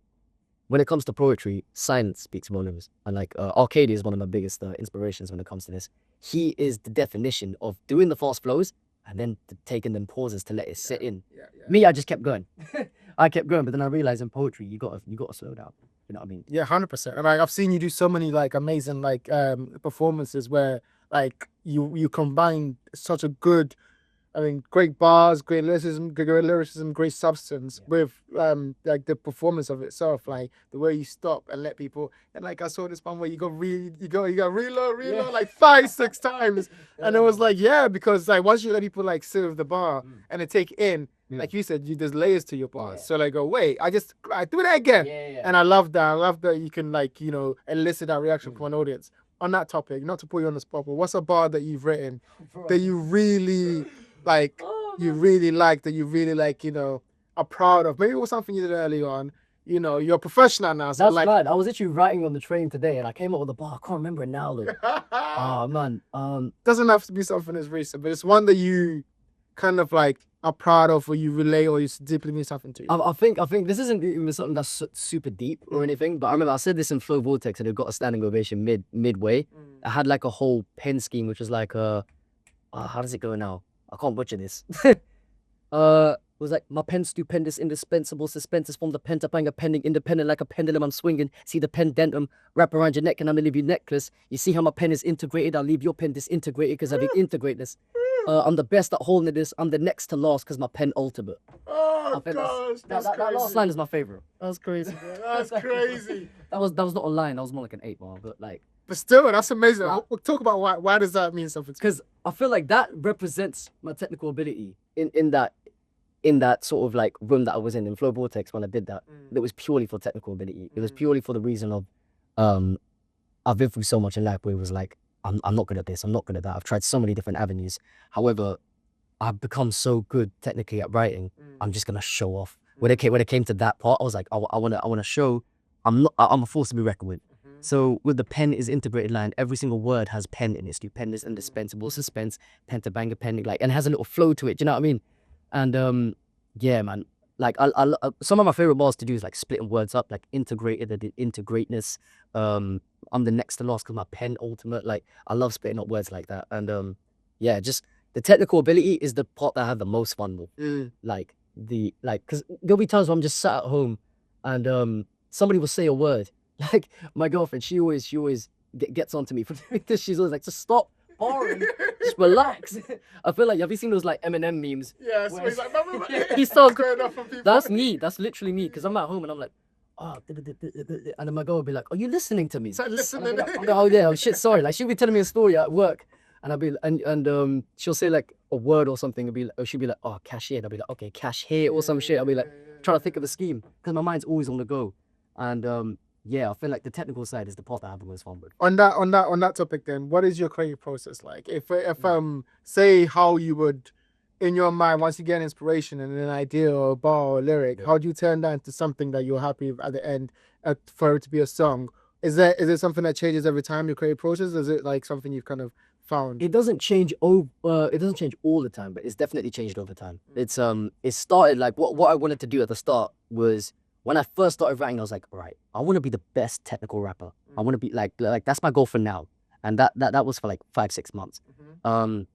[SPEAKER 1] when it comes to poetry, silence speaks volumes. And like Arcadia is one of my biggest inspirations when it comes to this. He is the definition of doing the fast flows and then taking them pauses to let it sit in. Me, I just kept going. I kept going, but then I realized in poetry, you gotta slow down. You know what I mean?
[SPEAKER 2] Yeah, 100%. And like, I've seen you do so many like amazing like performances where like you combine such a good, I mean, great bars, great lyricism, great substance with like the performance of itself, like the way you stop and let people. And like I saw this one where you go reload like 5-6 times, and it was like, yeah, because like once you let people like sit with the bar and they take in, like you said, there's layers to your bars. So like, go wait, I do that again, and I love that. I love that you can like, you know, elicit that reaction from an audience. On that topic, not to put you on the spot, but what's a bar that you've written that you really like, you really like, that you really like, you know, are proud of? Maybe it was something you did early on. You know, you're a professional now. So
[SPEAKER 1] that's
[SPEAKER 2] like,
[SPEAKER 1] right. I was actually writing on the train today, and I came up with a bar. I can't remember it now, though. Oh man.
[SPEAKER 2] Doesn't have to be something as recent, but it's one that you kind of like are proud of, or you relate, or you deeply mean something to you.
[SPEAKER 1] I think this isn't even something that's super deep or anything, but I remember I said this in Flow Vortex, and it got a standing ovation midway. I had like a whole pen scheme, which was like how does it go now? I can't butcher this. It was like, my pen stupendous, indispensable, suspenders from the pen to bang a pending, independent like a pendulum I'm swinging. See the pendentum wrap around your neck and I'm gonna leave you necklace. You see how my pen is integrated? I'll leave your pen disintegrated because I will integrate this. I'm the best at holding this. I'm the next to last because my pen ultimate.
[SPEAKER 2] Oh gosh, that's crazy.
[SPEAKER 1] That last line is my favorite.
[SPEAKER 2] That's crazy, bro. That's crazy.
[SPEAKER 1] That was not a line. That was more like an 8 bar, but like.
[SPEAKER 2] But still, that's amazing.
[SPEAKER 1] Nah.
[SPEAKER 2] We'll talk about why does that mean something?
[SPEAKER 1] Because I feel like that represents my technical ability in that sort of like room that I was in Flow Vortex when I did that. It was purely for technical ability. It was purely for the reason of I've been through so much in life where it was like, I'm not good at this, I'm not good at that. I've tried so many different avenues. However, I've become so good technically at writing, I'm just gonna show off. When it came to that part, I was like, I wanna show I'm a force to be reckoned with. So with the pen is integrated line, every single word has pen in it. So pen is indispensable, suspense, pen to bang a pen, like, and it has a little flow to it. Do you know what I mean? And yeah, man. Like some of my favorite bars to do is like splitting words up, like integrateness. I'm the next to last because my pen ultimate. Like I love splitting up words like that. And yeah, just the technical ability is the part that I have the most fun with. Like because there'll be times where I'm just sat at home and somebody will say a word. Like my girlfriend, she always gets onto me for this. She's always like, just stop boring, just relax. I feel like, have you seen those like Eminem memes?
[SPEAKER 2] Yeah, so he's like,
[SPEAKER 1] he starts
[SPEAKER 2] going off on people.
[SPEAKER 1] That's me. That's literally me. Because I'm at home and I'm like, oh, and then my girl will be like, are you listening to me?
[SPEAKER 2] So listening.
[SPEAKER 1] Like, oh yeah, oh shit, sorry. Like she'll be telling me a story at work, and I'll be and she'll say like a word or something. She'll be like, oh, cashier. And I'll be like, okay, cash here or some shit. I'll be like trying to think of a scheme because my mind's always on the go, and yeah, I feel like the technical side is the part that I have the most fun with.
[SPEAKER 2] On that topic, then, what is your creative process like? If say how you would, in your mind, once you get an inspiration and an idea or a bar or a lyric, how do you turn that into something that you're happy with at the end for it to be a song? Is it something that changes every time your creative process? Or is it like something you've kind of found?
[SPEAKER 1] It doesn't change it doesn't change all the time, but it's definitely changed over time. It started like what I wanted to do at the start was, when I first started writing, I was like, all right, I want to be the best technical rapper. I want to be like that's my goal for now. And that was for like 5-6 months.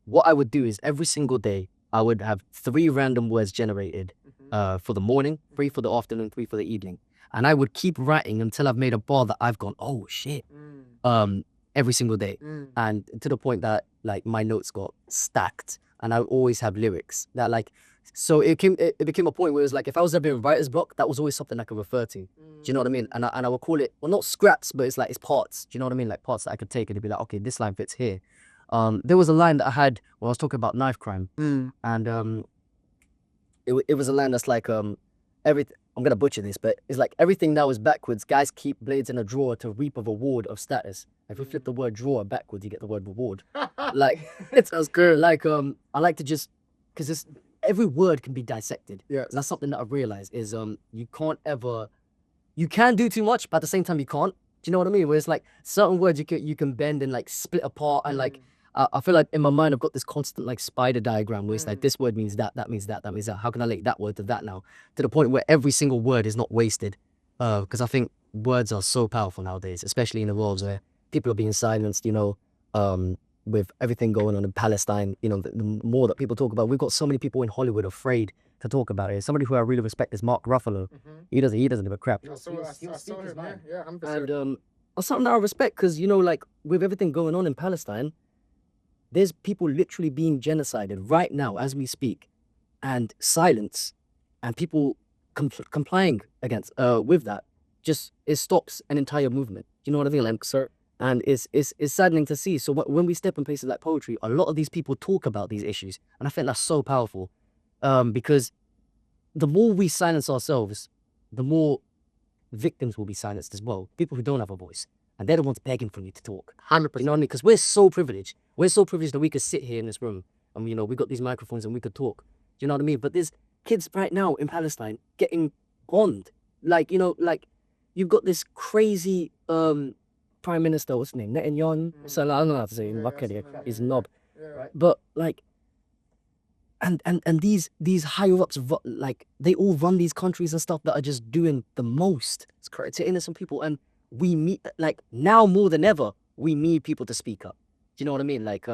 [SPEAKER 1] What I would do is every single day, I would have 3 random words generated for the morning, 3 for the afternoon, 3 for the evening. And I would keep writing until I've made a bar that I've gone, oh shit, every single day. And to the point that like my notes got stacked and I would always have lyrics that like, so it became a point where it was like, if I was ever in writer's block, that was always something I could refer to. Do you know what I mean? And I would call it, well, not scraps, but it's like, it's parts. Do you know what I mean? Like parts that I could take and it'd be like, okay, this line fits here. There was a line that I had when I was talking about knife crime. And it was a line that's like, everything, I'm going to butcher this, but it's like, everything now is backwards. Guys keep blades in a drawer to reap a reward of status. If we flip the word drawer backwards, you get the word reward. Like, it sounds good. Like, I like to just, because it's, every word can be dissected.
[SPEAKER 2] Yeah.
[SPEAKER 1] That's something that I've realized is you can do too much, but at the same time you can't. Do you know what I mean? Where it's like certain words you can bend and like split apart and like I feel like in my mind I've got this constant like spider diagram where it's like this word means that means that means that. How can I link that word to that now? To the point where every single word is not wasted. Because I think words are so powerful nowadays, especially in the world where people are being silenced, you know, with everything going on in Palestine, you know, the more that people talk about, we've got so many people in Hollywood afraid to talk about it. Somebody who I really respect is Mark Ruffalo. He doesn't give a crap.
[SPEAKER 2] I saw him, man. Yeah, 100%.
[SPEAKER 1] And something that I respect because, you know, like with everything going on in Palestine, there's people literally being genocided right now as we speak, and silence and people complying against with that, just it stops an entire movement. You know what I mean? Like, sir. And it's saddening to see. So when we step in places like poetry, a lot of these people talk about these issues. And I think that's so powerful. Because the more we silence ourselves, the more victims will be silenced as well. People who don't have a voice. And they're the ones begging for you to talk.
[SPEAKER 2] 100%.
[SPEAKER 1] You know what I mean? Because we're so privileged. We're so privileged that we could sit here in this room. And, you know, we got these microphones and we could talk. Do you know what I mean? But there's kids right now in Palestine getting bombed. Like, you know, like you've got this crazy... Prime Minister, what's his name? Netanyahu. So I don't know how to say him. He's knob.
[SPEAKER 2] Right.
[SPEAKER 1] But like, and these higher ups, like they all run these countries and stuff that are just doing the most. It's correct to innocent people, and we need like now more than ever we need people to speak up. Do you know what I mean? Like,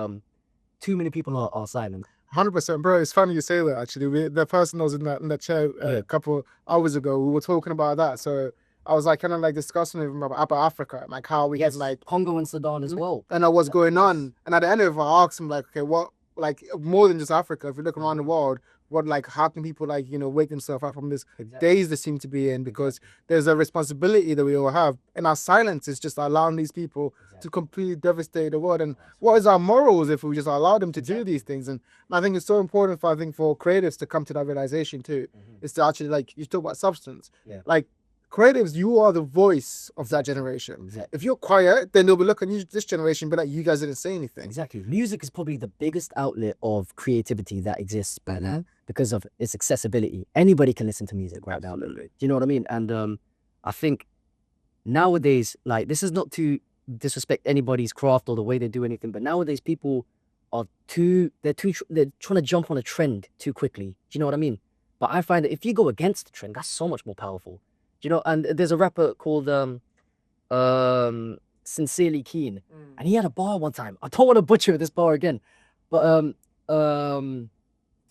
[SPEAKER 1] too many people are silent.
[SPEAKER 2] 100%, bro. It's funny you say that. Actually, the person that was in that chair a couple hours ago, we were talking about that. So. I was like kind of like discussing with him about Africa, like how we had like
[SPEAKER 1] Congo and Sudan as well.
[SPEAKER 2] And what's going on. And at the end of it, I asked him like, okay, what, like more than just Africa, if you look around the world, how can people wake themselves up from this daze they seem to be in, because there's a responsibility that we all have, and our silence is just allowing these people to completely devastate the world. And what is our morals if we just allow them to do these things? And I think it's so important for creatives to come to that realization too. Is to actually, you talk about substance, creatives, you are the voice of that generation.
[SPEAKER 1] Exactly.
[SPEAKER 2] If you're quiet, then they'll be looking at this generation, but you guys didn't say anything.
[SPEAKER 1] Exactly. Music is probably the biggest outlet of creativity that exists right now because of its accessibility. Anybody can listen to music right now. Do you know what I mean? And I think nowadays, this is not to disrespect anybody's craft or the way they do anything, but nowadays people are they're trying to jump on a trend too quickly. Do you know what I mean? But I find that if you go against the trend, that's so much more powerful. You know, and there's a rapper called Sincerely Keen, and he had a bar one time. I don't want to butcher this bar again, but I'm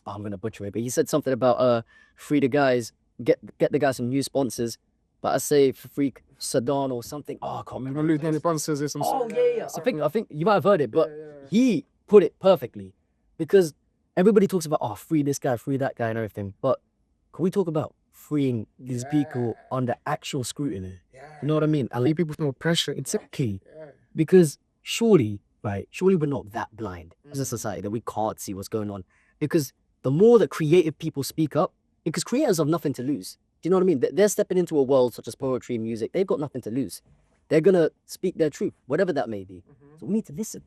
[SPEAKER 1] gonna butcher it. But he said something about free the guys, get the guys some new sponsors. But I say for free Sedan or something. Oh, I can't remember.
[SPEAKER 2] I'm losing any sponsors or something.
[SPEAKER 1] Oh yeah. So I think you might have heard it, but he put it perfectly, because everybody talks about free this guy, free that guy, and everything. But can we talk about freeing these people under actual scrutiny? You know what I mean?
[SPEAKER 2] And leave people from pressure.
[SPEAKER 1] Exactly. Because surely we're not that blind as a society that we can't see what's going on. Because the more that creative people speak up, because creators have nothing to lose. Do you know what I mean? They're stepping into a world such as poetry and music. They've got nothing to lose. They're gonna speak their truth, whatever that may be. So we need to listen.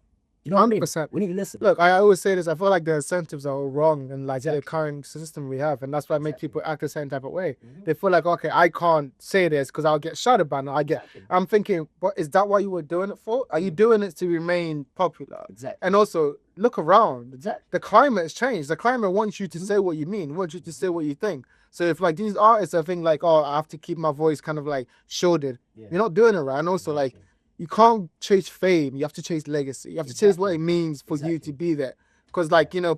[SPEAKER 1] You know what I mean?
[SPEAKER 2] 100%.
[SPEAKER 1] We need to listen.
[SPEAKER 2] Look, I always say this. I feel like the incentives are all wrong in the current system we have, and that's why it makes people act the same type of way. They feel like, okay, I can't say this because I'll get shouted about it. I'm thinking, but is that what you were doing it for? Are you doing it to remain popular?
[SPEAKER 1] Exactly.
[SPEAKER 2] And also look around.
[SPEAKER 1] Exactly.
[SPEAKER 2] The climate has changed. The climate wants you to say what you mean, wants you to say what you think. So if these artists are thinking I have to keep my voice kind of shielded, you're not doing it right. And also you can't chase fame. You have to chase legacy. You have to chase what it means for you to be there. Because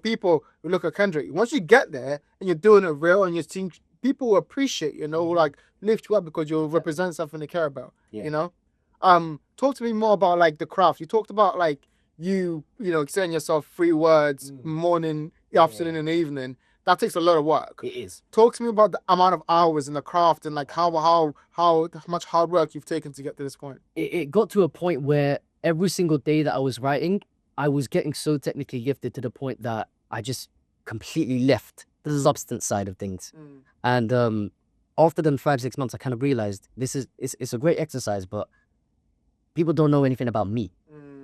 [SPEAKER 2] people who look at Kendrick, once you get there and you're doing it real and you're seeing, people will appreciate, lift you up because you'll represent something they care about. Talk to me more about the craft. You talked about you setting yourself 3 words, morning, afternoon, and evening. That takes a lot of work.
[SPEAKER 1] It is.
[SPEAKER 2] Talk to me about the amount of hours in the craft and how much hard work you've taken to get to this point.
[SPEAKER 1] It got to a point where every single day that I was writing, I was getting so technically gifted to the point that I just completely left the substance side of things. And after them 5-6 months, I kind of realized it's a great exercise, but people don't know anything about me.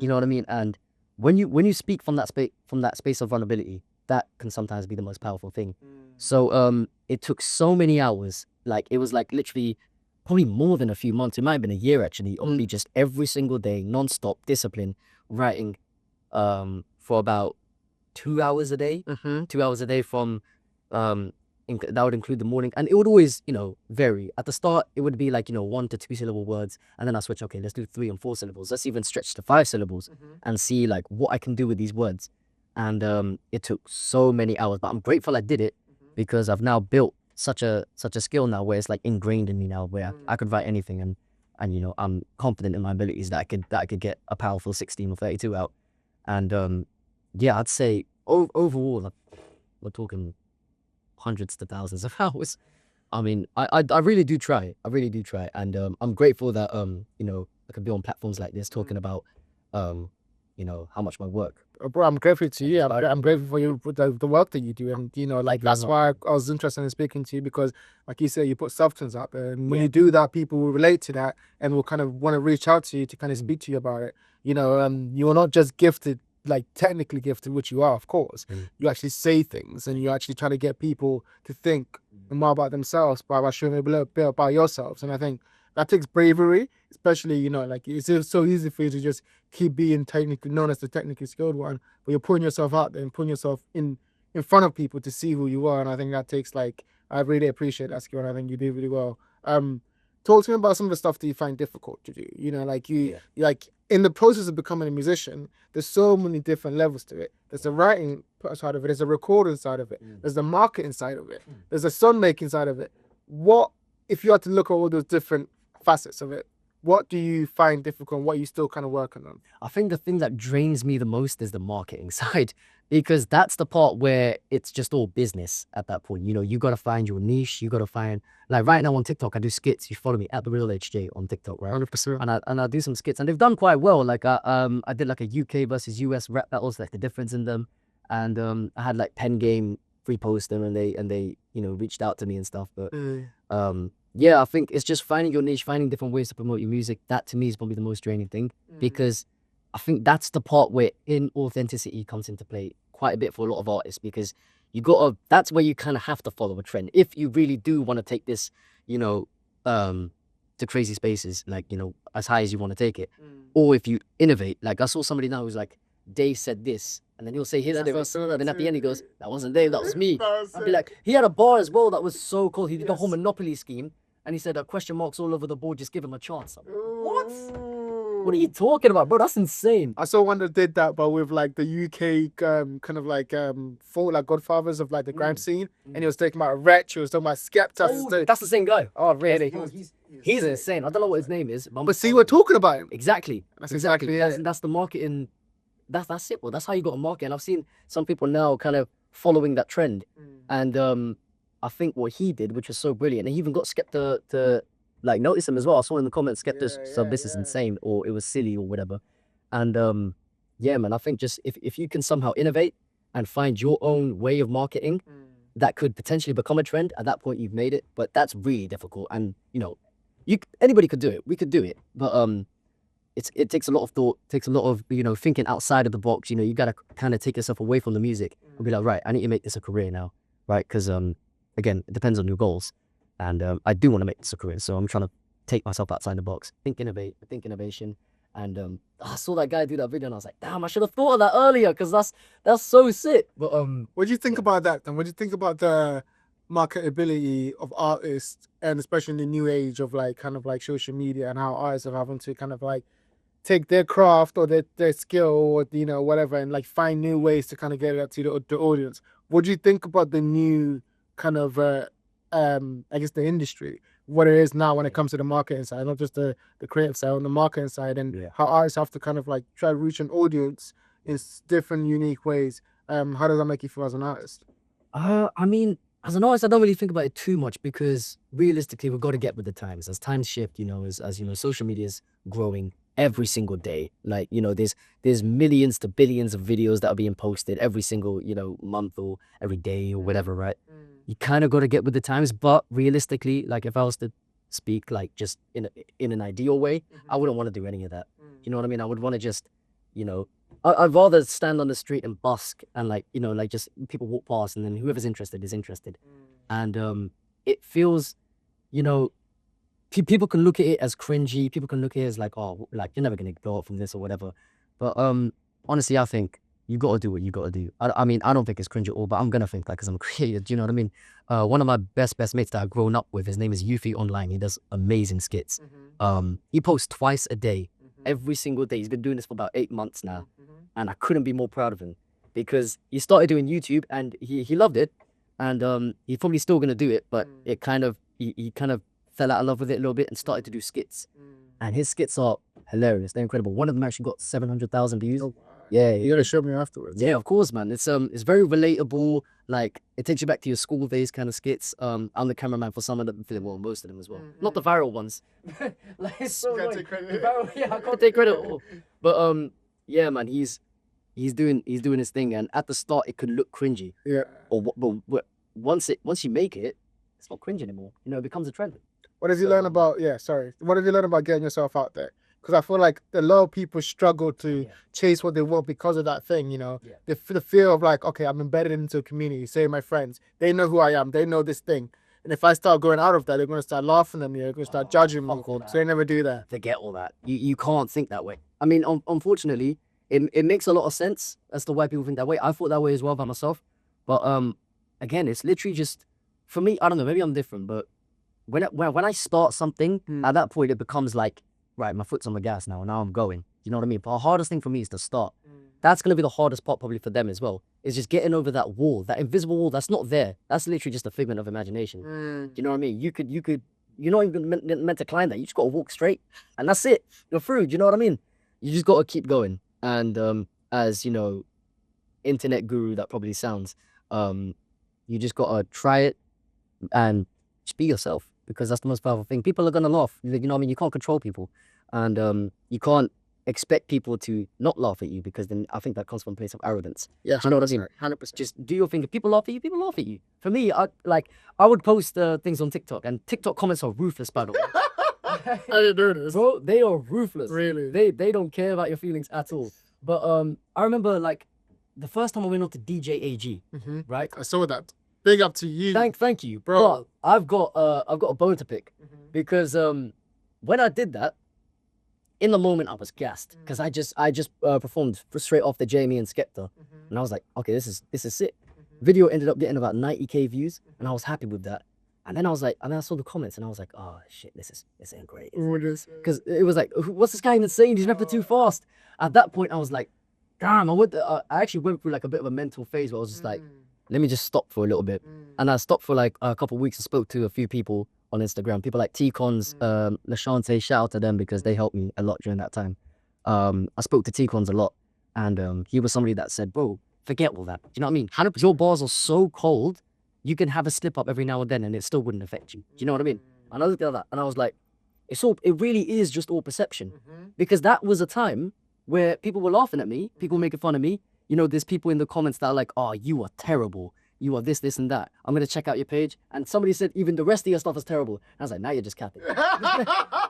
[SPEAKER 1] You know what I mean? And when you speak from that space of vulnerability, that can sometimes be the most powerful thing. So it took so many hours. It was literally probably more than a few months. It might have been a year actually, of me just every single day, non-stop discipline, writing for about 2 hours a day. 2 hours a day from that would include the morning, and it would always vary. At the start it would be 1 to 2 syllable words, and then I switch, okay, let's do 3 and 4 syllables, let's even stretch to 5 syllables and see what I can do with these words. And it took so many hours, but I'm grateful I did it, because I've now built such a skill now where it's ingrained in me now, where I could write anything, and I'm confident in my abilities that I could get a powerful 16 or 32 out. And I'd say overall we're talking hundreds to thousands of hours. I mean, I really do try. And I'm grateful that I could be on platforms like this talking about how much my work.
[SPEAKER 2] Bro, I'm grateful to you. I'm grateful for you, the work that you do. And, that's why I was interested in speaking to you, because, like you said, you put substance out there. And when you do that, people will relate to that and will kind of want to reach out to you to kind of speak to you about it. You're not just gifted, technically gifted, which you are, of course. You actually say things, and you're actually trying to get people to think more about themselves by showing a little bit about yourselves. And I think that takes bravery, especially, it's so easy for you to just keep being technically known as the technically skilled one, but you're putting yourself out there and putting yourself in front of people to see who you are. And I think that takes I really appreciate that skill, and I think you do really well. Talk to me about some of the stuff that you find difficult to do. In the process of becoming a musician, there's so many different levels to it. There's the writing side of it, there's the recording side of it, there's the marketing side of it, there's the song making side of it. What, if you had to look at all those different facets of it, what do you find difficult? What are you still kind of working on?
[SPEAKER 1] I think the thing that drains me the most is the marketing side, because that's the part where it's just all business at that point. You know, you got to find your niche. You got to find, like right now on TikTok, I do skits. You follow me at the real HJAY on TikTok, right?
[SPEAKER 2] 100%.
[SPEAKER 1] And I do some skits, and they've done quite well. Like I did like a UK versus US rap battles, like the difference in them, and I had like Pen Game repost them, and they reached out to me and stuff. But yeah, I think it's just finding your niche, finding different ways to promote your music. That to me is probably the most draining thing, because I think that's the part where inauthenticity comes into play quite a bit for a lot of artists, because that's where you kind of have to follow a trend if you really do want to take this, to crazy spaces, like, as high as you want to take it. Or if you innovate, like I saw somebody now who's like, Dave said this, and then he'll say his lyrics, and then at the end he goes, that wasn't Dave, that was me. I'd be like, he had a bar as well that was so cool. He did the whole Monopoly scheme, and he said question marks all over the board, just give him a chance. I'm like, what? What are you talking about, bro? That's insane.
[SPEAKER 2] I saw one that did that, but with like the UK kind of like full like godfathers of like the grime scene, and he was talking about Wretch, he was talking about Skepta.
[SPEAKER 1] Oh, that's the same guy. Oh, really? He's insane. I don't know what his name is,
[SPEAKER 2] but see, we're talking about him.
[SPEAKER 1] Exactly.
[SPEAKER 2] That's exactly it.
[SPEAKER 1] That's the marketing. That's it. Well, that's how you got to market. And I've seen some people now kind of following that trend, and I think what he did, which was so brilliant, and he even got Skepta to like notice him as well. I saw in the comments, Skepta this is insane, or it was silly, or whatever. And yeah, man, I think just if you can somehow innovate and find your own way of marketing that could potentially become a trend, at that point you've made it. But that's really difficult, and anybody could do it. We could do it, but it takes a lot of thought, takes a lot of thinking outside of the box. You gotta kind of take yourself away from the music and be like, right, I need to make this a career now, right? Because again, it depends on your goals. And I do want to make this a career, so I'm trying to take myself outside the box, think innovation. And I saw that guy do that video, and I was like, damn, I should have thought of that earlier, because that's so sick. But
[SPEAKER 2] what do you think about that then? What do you think about the marketability of artists, and especially in the new age of like kind of like social media, and how artists are having to kind of like take their craft or their skill, or whatever, and like find new ways to kind of get it out to the audience? What do you think about the new kind of I guess the industry, what it is now when it comes to the marketing side, not just the creative side, on the marketing side, and how artists have to kind of like try to reach an audience in different, unique ways? How does that make you feel as an artist?
[SPEAKER 1] I mean, as an artist, I don't really think about it too much, because realistically, we've got to get with the times. As times shift, as social media is growing every single day. Like, there's millions to billions of videos that are being posted every single, month or every day or whatever, right? You kind of got to get with the times. But realistically, like if I was to speak like just in an ideal way, I wouldn't want to do any of that. You know what I mean? I would want to just, I'd rather stand on the street and busk, and like just people walk past, and then whoever's interested is interested. And it feels, people can look at it as cringy. People can look at it as like, oh, like you're never gonna go up from this or whatever. But honestly, I think you got to do what you got to do. I mean, I don't think it's cringe at all, but I'm gonna think like, because I'm a creator. Do you know what I mean? One of my best mates that I've grown up with, his name is Jeoffrey Online. He does amazing skits. He posts twice a day, every single day. He's been doing this for about 8 months now, and I couldn't be more proud of him, because he started doing YouTube and he loved it, and he's probably still gonna do it, but it kind of he kind of fell out of love with it a little bit and started to do skits, and his skits are hilarious. They're incredible. One of them actually got 700,000 views.
[SPEAKER 2] Oh, wow.
[SPEAKER 1] Yeah,
[SPEAKER 2] you gotta show me afterwards.
[SPEAKER 1] Yeah, of course, man. It's very relatable. Like, it takes you back to your school days kind of skits. I'm the cameraman for some of them, well, most of them as well. Not the viral ones. Like, it's so
[SPEAKER 2] you can't take credit.
[SPEAKER 1] I can't take credit at all. But yeah, man, he's doing his thing, and at the start it could look cringy.
[SPEAKER 2] Yeah.
[SPEAKER 1] But once you make it, it's not cringe anymore. It becomes a trend.
[SPEAKER 2] What did you learn about? Yeah, sorry. What did you learn about getting yourself out there? Because I feel like a lot of people struggle to chase what they want because of that thing, the fear of like, okay, I'm embedded into a community, say my friends, they know who I am, they know this thing. And if I start going out of that, they're going to start laughing at me, they're going to start judging me. So they never do that.
[SPEAKER 1] Forget all that. You can't think that way. I mean, unfortunately, it makes a lot of sense as to why people think that way. I thought that way as well by myself. But again, it's literally just, for me, I don't know, maybe I'm different, but when I start something, at that point it becomes like, right, my foot's on the gas now I'm going. You know what I mean? But the hardest thing for me is to start. That's going to be the hardest part probably for them as well. It's just getting over that wall, that invisible wall that's not there. That's literally just a figment of imagination. You know what I mean? You're not even meant to climb that. You just got to walk straight, and that's it. You're through. Do you know what I mean? You just got to keep going. And as internet guru that probably sounds, you just gotta try it and just be yourself, because that's the most powerful thing. People are gonna laugh. You know what I mean? You can't control people, and you can't expect people to not laugh at you, because then I think that comes from a place of arrogance.
[SPEAKER 2] Yeah,
[SPEAKER 1] you know what I mean? 100%. Just do your thing. If people laugh at you, people laugh at you. For me, I would post things on TikTok, and TikTok comments are ruthless, by the way.
[SPEAKER 2] I didn't do this.
[SPEAKER 1] Bro, they are ruthless.
[SPEAKER 2] Really?
[SPEAKER 1] They don't care about your feelings at all. But I remember like the first time I went on to HJAY, right?
[SPEAKER 2] I saw that. Big up to you.
[SPEAKER 1] Thank you, bro. But I've got a bone to pick, because when I did that, in the moment I was gassed, because I just performed straight off the Jamie and Skepta, and I was like, okay, this is sick. Video ended up getting about 90K views, and I was happy with that. And then I was like, and then I saw the comments, and I was like, oh shit, this ain't great. Because it was like, what's this guy even saying? He's rapping too fast. At that point, I was like, damn. I actually went through like a bit of a mental phase where I was just like, let me just stop for a little bit. And I stopped for like a couple of weeks and spoke to a few people on Instagram. People like T-Cons, Lashante, shout out to them because they helped me a lot during that time. I spoke to T-Cons a lot, and he was somebody that said, bro, forget all that. Do you know what I mean? Your bars are so cold, you can have a slip up every now and then and it still wouldn't affect you. Do you know what I mean? And I looked at that and I was like, it really is just all perception. Because that was a time where people were laughing at me, people were making fun of me. You know, there's people in the comments that are like, oh, you are terrible. You are this, and that. I'm going to check out your page. And somebody said, even the rest of your stuff is terrible. And I was like, now you're just capping. Do you know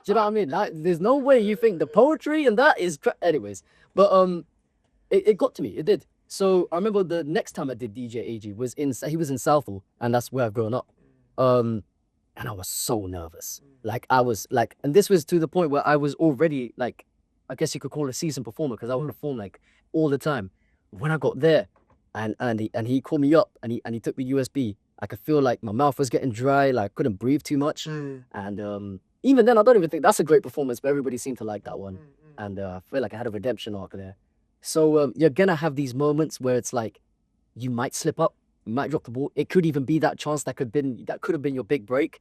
[SPEAKER 1] what I mean? Like, there's no way you think the poetry and that is... Anyways. But it got to me. It did. So I remember the next time I did HJAY he was in Southall, and that's where I've grown up. And I was so nervous. Like, I was like... And this was to the point where I was already, like, I guess you could call it a seasoned performer, because I would perform, like, all the time. When I got there, and he called me up, and he took the USB. I could feel like my mouth was getting dry, like I couldn't breathe too much. And even then, I don't even think that's a great performance, but everybody seemed to like that one. And I feel like I had a redemption arc there. So you're gonna have these moments where it's like you might slip up, you might drop the ball. It could even be that chance that could have been your big break.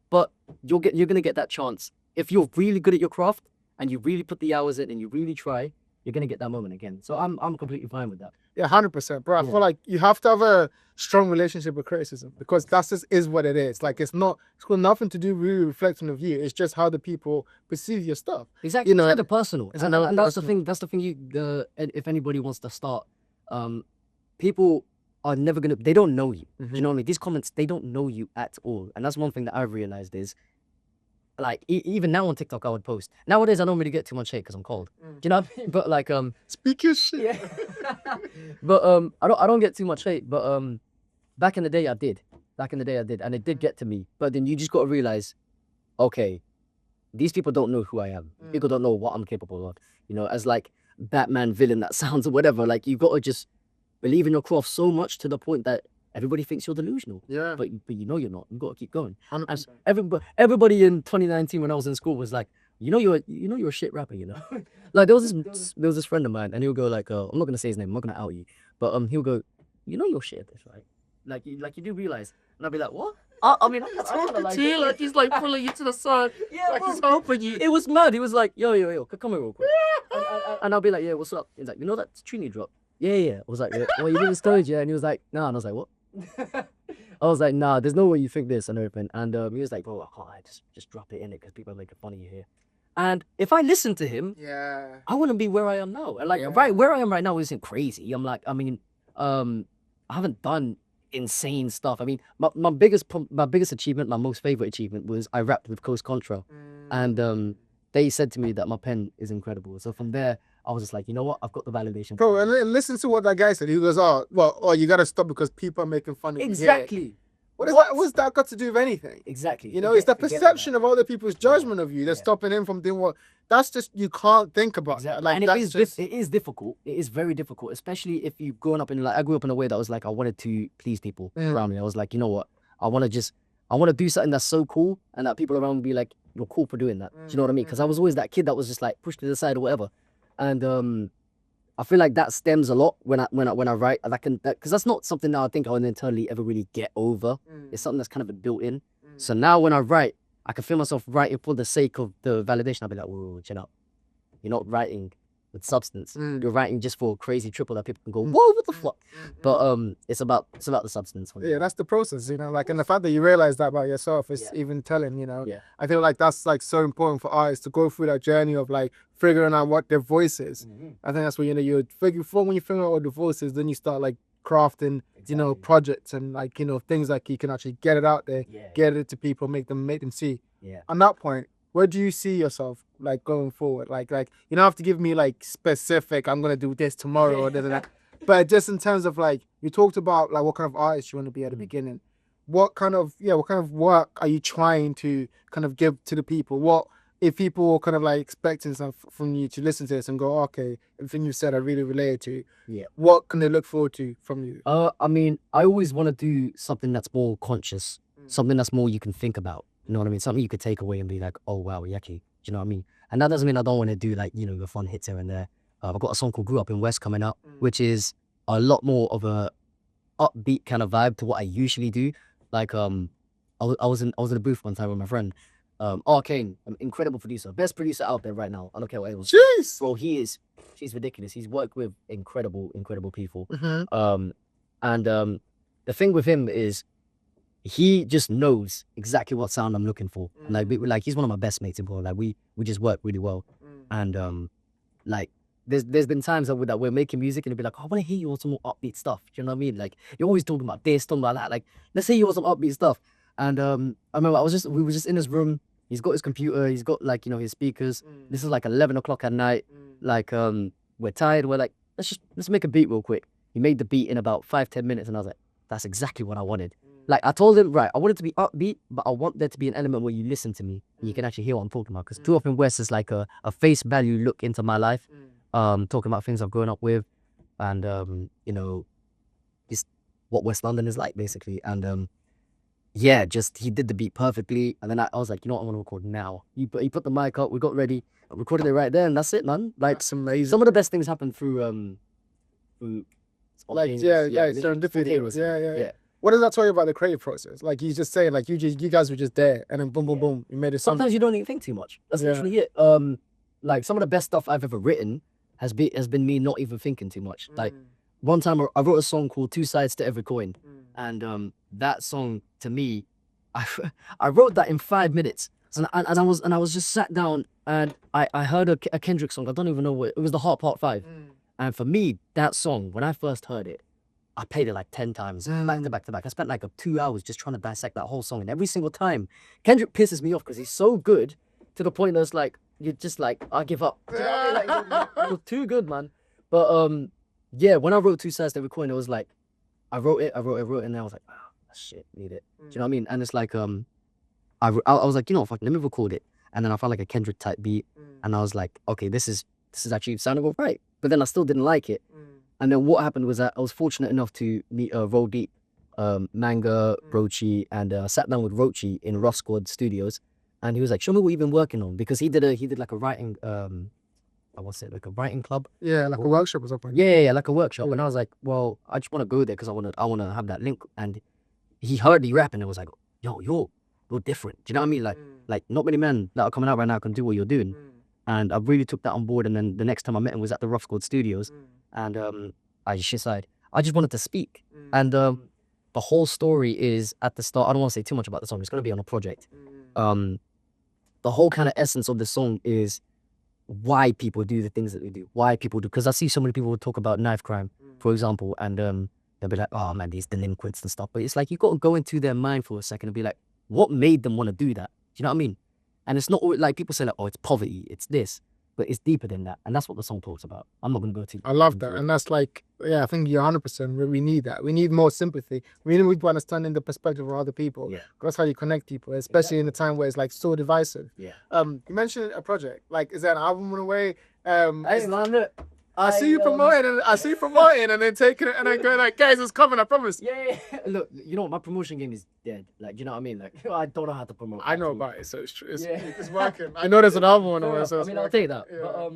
[SPEAKER 1] But you're gonna get that chance if you're really good at your craft and you really put the hours in and you really try. You're gonna get that moment again. So I'm completely fine with that.
[SPEAKER 2] Yeah, 100%, bro. I feel like you have to have a strong relationship with criticism, because that just is what it is. Like, it's got nothing to do with really reflecting of you. It's just how the people perceive your stuff.
[SPEAKER 1] Exactly. You know, it's personal. And that's the thing. That's the thing. If anybody wants to start, people are never gonna. They don't know you. Do you know what I mean? These comments, they don't know you at all. And that's one thing that I've realized is, like, even now on TikTok, I would post. Nowadays, I don't really get too much hate because I'm cold. Do you know what I mean? But like,
[SPEAKER 2] speak your shit.
[SPEAKER 1] Yeah. But I don't get too much hate. But back in the day, I did. And it did get to me. But then you just got to realize, okay, these people don't know who I am. People don't know what I'm capable of. You know, as like Batman villain that sounds or whatever. Like, you got to just believe in your craft so much to the point that everybody thinks you're delusional.
[SPEAKER 2] Yeah.
[SPEAKER 1] But you know you're not. You got to keep going.
[SPEAKER 2] 100%.
[SPEAKER 1] Everybody in 2019 when I was in school was like, you're a shit rapper, you know. Like, there was this friend of mine, and he'll go like, I'm not gonna say his name, I'm not gonna out you, but he'll go, you're shit at this, right? Like you do realize, and I'll be like, what? I mean, I'm talking to you, like he's like pulling you to the side, like he's helping you. It was mad. He was like, yo, come here real quick, and I'll be like, yeah, what's up? He's like, you know that Trini drop? Yeah. I was like, well, you didn't storage, yeah? And he was like, nah, and I was like, what? I was like, nah, there's no way you think this and everything. And he was like, bro, I can't just drop it in it because people are making fun of you here. And if I listened to him, I wouldn't be where I am now. And like, right where I am right now isn't crazy. I'm like, I haven't done insane stuff. I mean, my biggest achievement, my most favorite achievement was I rapped with Coast Contra, and they said to me that my pen is incredible. So from there, I was just like, you know what? I've got the validation.
[SPEAKER 2] Bro, and listen to what that guy said. He goes, you got to stop because people are making fun of you.
[SPEAKER 1] Exactly.
[SPEAKER 2] What's that got to do with anything?
[SPEAKER 1] Exactly.
[SPEAKER 2] You know, it's the perception of other people's judgment of you that's stopping him from doing what. That's just, you can't think about.
[SPEAKER 1] Exactly.
[SPEAKER 2] Like,
[SPEAKER 1] and it is difficult. It is very difficult, especially if you've grown up in, like, I grew up in a way that was like, I wanted to please people around me. I was like, you know what? I want to do something that's so cool and that people around me be like, you're cool for doing that. Do you know what I mean? Because I was always that kid that was just like pushed to the side or whatever. And I feel like that stems a lot when I write. Because that's not something that I think I'll internally ever really get over. It's something that's kind of built in. So now when I write, I can feel myself writing for the sake of the validation. I'll be like, whoa, chill out. You're not writing with substance.
[SPEAKER 2] Mm.
[SPEAKER 1] You're writing just for a crazy triple that people can go, whoa, what the fuck? But it's about the substance.
[SPEAKER 2] Yeah, that's the process, you know, like, and the fact that you realize that about yourself is even telling, you know.
[SPEAKER 1] Yeah.
[SPEAKER 2] I feel like that's like so important for artists to go through that journey of like figuring out what their voice is. I think that's when, you know, you figure, when you figure out what the voice is, then you start like crafting, you know, projects and like, you know, things like you can actually get it out there, get it to people, make them see.
[SPEAKER 1] Yeah.
[SPEAKER 2] On that point, where do you see yourself like going forward? Like you don't have to give me like specific, I'm gonna do this tomorrow or that. But just in terms of like, you talked about like what kind of artist you want to be at the beginning. What kind of work are you trying to kind of give to the people? What if people are kind of like expecting something from you to listen to this and go, okay, everything you said I really related to.
[SPEAKER 1] Yeah.
[SPEAKER 2] What can they look forward to from you?
[SPEAKER 1] I mean, I always want to do something that's more conscious, something that's more you can think about. You know what I mean? Something you could take away and be like, oh wow, yucky. Do you know what I mean? And that doesn't mean I don't want to do like, you know, the fun hits here and there. I've got a song called Grew Up in West coming out, which is a lot more of a upbeat kind of vibe to what I usually do. Like I was in a booth one time with my friend. Arcane, an incredible producer, best producer out there right now. I don't care what it was.
[SPEAKER 2] Jeez,
[SPEAKER 1] bro, she's ridiculous. He's worked with incredible people.
[SPEAKER 2] Mm-hmm.
[SPEAKER 1] And the thing with him is he just knows exactly what sound I'm looking for. Like he's one of my best mates in the world. Like we just work really well. And like there's been times that we're making music and it'll be like, oh, I want to hear you on some more upbeat stuff. Do you know what I mean? Like you're always talking about this, talking about that. Like let's hear you on some upbeat stuff. And I remember we were just in his room. He's got his computer. He's got like, you know, his speakers. This is like 11 o'clock at night. Like we're tired. We're like, let's make a beat real quick. He made the beat in about 5-10 minutes, and I was like, that's exactly what I wanted. Like I told him, right, I want it to be upbeat, but I want there to be an element where you listen to me and you can actually hear what I'm talking about. Because Grew Up in West is like a face value look into my life, talking about things I've grown up with, and you know, just what West London is like basically. And yeah, just he did the beat perfectly, and then I was like, you know what, I want to record now. He put the mic up, we got ready, I recorded it right there, and that's it, man. Like
[SPEAKER 2] That's amazing.
[SPEAKER 1] some of the best things happen through
[SPEAKER 2] like serendipity. Yeah. What does that tell you about the creative process? Like you just say, like you guys were just there, and then boom, boom, boom, you made it.
[SPEAKER 1] Sometimes you don't even think too much. That's literally it. Like some of the best stuff I've ever written has been me not even thinking too much. Like one time I wrote a song called Two Sides to Every Coin, and that song to me, I wrote that in 5 minutes, and I was just sat down and I heard a Kendrick song. I don't even know what it was. The Heart Part 5, and for me that song, when I first heard it, I played it like 10 times, back to back. I spent like 2 hours just trying to dissect that whole song. And every single time, Kendrick pisses me off because he's so good to the point that it's like, you're just like, I give up. Do you know what I mean? Like, you're too good, man. But yeah, when I wrote Two Sides to Every Coin, it was like, I wrote it, and I was like, oh, shit, need it. Do you know what I mean? And it's like, I was like, you know, fuck, let me record it. And then I found like a Kendrick type beat. And I was like, okay, this is actually sounding all right. But then I still didn't like it. And then what happened was that I was fortunate enough to meet Roll Deep, Manga, Rochi, and sat down with Rochi in Rough Squad Studios, and he was like, "Show me what you've been working on," because he did like a writing, like a writing club.
[SPEAKER 2] Yeah, like a workshop or something.
[SPEAKER 1] Yeah, like a workshop. And I was like, well, I just want to go there because I want to have that link. And he heard me rapping and was like, yo, you're different. Do you know what I mean? Like not many men that are coming out right now can do what you're doing. And I really took that on board. And then the next time I met him was at the Rough Squad Studios. And I just decided I just wanted to speak. And the whole story is at the start. I don't want to say too much about the song. It's going to be on a project. The whole kind of essence of the song is why people do the things that they do. Why people do. Because I see so many people talk about knife crime, for example. And they'll be like, oh man, these delinquents and stuff. But it's like, you got to go into their mind for a second and be like, what made them want to do that? Do you know what I mean? And it's not like people say like, oh, it's poverty, it's this, but it's deeper than that. And that's what the song talks about. I'm not going to go too.
[SPEAKER 2] I love that. And that's like, yeah, I think you're 100%. We need that. We need more sympathy. We need people understanding the perspective of other people.
[SPEAKER 1] Yeah.
[SPEAKER 2] That's how you connect people, especially in the time where it's like so divisive.
[SPEAKER 1] Yeah.
[SPEAKER 2] You mentioned a project. Like, is that an album on the way?
[SPEAKER 1] Hey, man, look.
[SPEAKER 2] I see you promoting and then taking it and then going like, guys, it's coming, I promise.
[SPEAKER 1] Yeah. Look, you know what? My promotion game is dead. Like, you know what I mean? Like, I don't know how to promote.
[SPEAKER 2] I know about it, so it's true. It's working. I know there's an album on the way, so
[SPEAKER 1] I mean, I'll take that. Yeah. But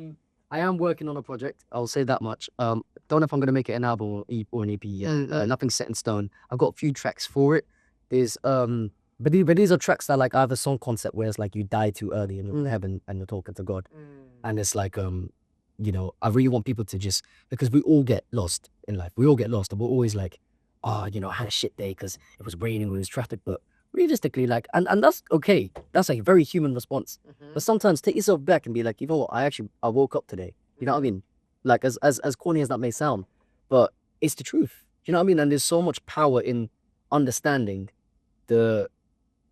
[SPEAKER 1] I am working on a project. I'll say that much. Don't know if I'm going to make it an album or an EP yet. Nothing's set in stone. I've got a few tracks for it. There's but these are tracks that like I have a song concept where it's like you die too early and you're in heaven and you're talking to God, and it's like you know, I really want people to just, because we all get lost in life. We all get lost, and we're always like, oh, you know, I had a shit day because it was raining, it was traffic. But realistically, like, and that's okay. That's like a very human response. But sometimes take yourself back and be like, you know what, I woke up today. You know what I mean? Like, as corny as that may sound, but it's the truth. You know what I mean? And there's so much power in understanding the,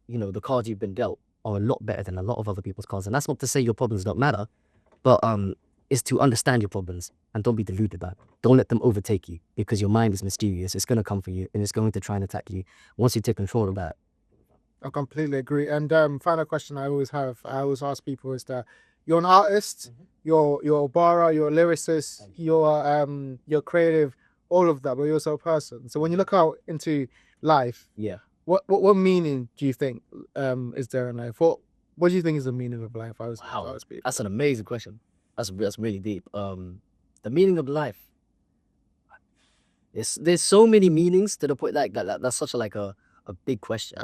[SPEAKER 1] you know, the cards you've been dealt are a lot better than a lot of other people's cards. And that's not to say your problems don't matter, but is to understand your problems and don't be deluded by it. Don't let them overtake you, because your mind is mysterious. It's going to come for you and it's going to try and attack you once you take control of that.
[SPEAKER 2] I completely agree. And final question I always ask people is that you're an artist, you're a barra, you're a lyricist, you're creative, all of that, but you're also a person. So when you look out into life,
[SPEAKER 1] Yeah.
[SPEAKER 2] what meaning do you think is there in life? What do you think is the meaning of life?
[SPEAKER 1] Wow, that's an amazing question. That's really deep. The meaning of life. There's so many meanings to the point that's such a big question.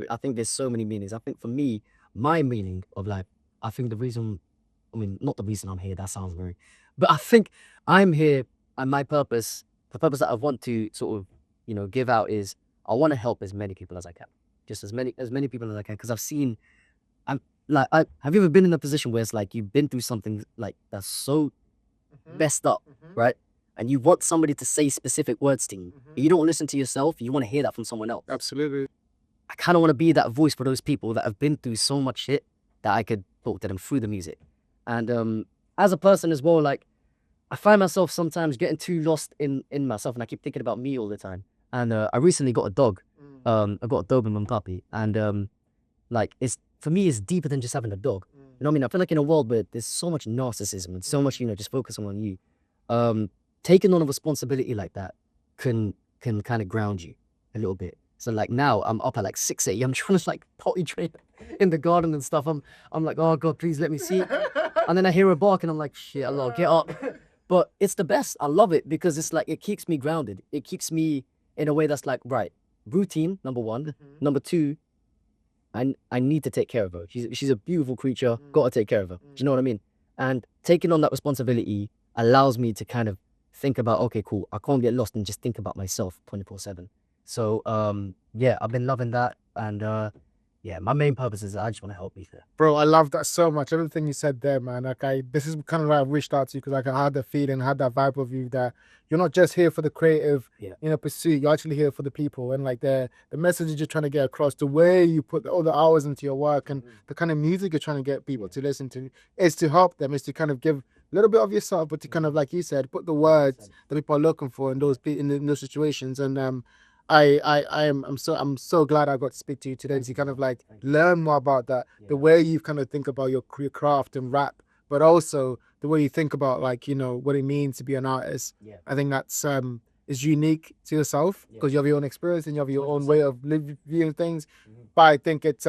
[SPEAKER 1] I think there's so many meanings. I think for me, my meaning of life, I think not the reason I'm here, that sounds very, but I think I'm here and my purpose, the purpose that I want to sort of, you know, give out is I want to help as many people as I can. Just as many people as I can. Because have you ever been in a position where it's like you've been through something like that's so messed up, right? And you want somebody to say specific words to you. You don't listen to yourself. You want to hear that from someone else.
[SPEAKER 2] Absolutely.
[SPEAKER 1] I kind of want to be that voice for those people that have been through so much shit that I could talk to them through the music. And as a person as well, like, I find myself sometimes getting too lost in myself, and I keep thinking about me all the time. And I recently got a dog. I got a Doberman puppy, and like, for me, it's deeper than just having a dog. You know what I mean? I feel like in a world where there's so much narcissism and so much, you know, just focusing on you, taking on a responsibility like that can kind of ground you a little bit. So like now I'm up at like 6 a.m. trying to like potty train in the garden and stuff. I'm like, oh God, please let me see. And then I hear a bark and I'm like, shit, Allah, get up. But it's the best. I love it because it's like, it keeps me grounded. It keeps me in a way that's like, right, routine, number one. Number two, I need to take care of her. She's a beautiful creature. Got to take care of her. Do you know what I mean? And taking on that responsibility allows me to kind of think about, okay, cool, I can't get lost and just think about myself 24/7. So yeah, I've been loving that. And yeah, my main purpose is I just want to help people.
[SPEAKER 2] Bro, I love that so much. Everything you said there, man. Like, this is kind of why I reached out to you, because like, I had the feeling, I had that vibe of you that you're not just here for the creative, you know, pursuit. You're actually here for the people, and like the message you're trying to get across, the way you put all the hours into your work, and the kind of music you're trying to get people to listen to, is to help them, is to kind of give a little bit of yourself, but to kind of, like you said, put the words that people are looking for in those situations. And I'm so glad I got to speak to you today to kind of like learn more about that, the way you kind of think about your craft and rap, but also the way you think about, like, you know, what it means to be an artist. I think that's is unique to yourself, because you have your own experience and you have your own way of viewing things. But I think it's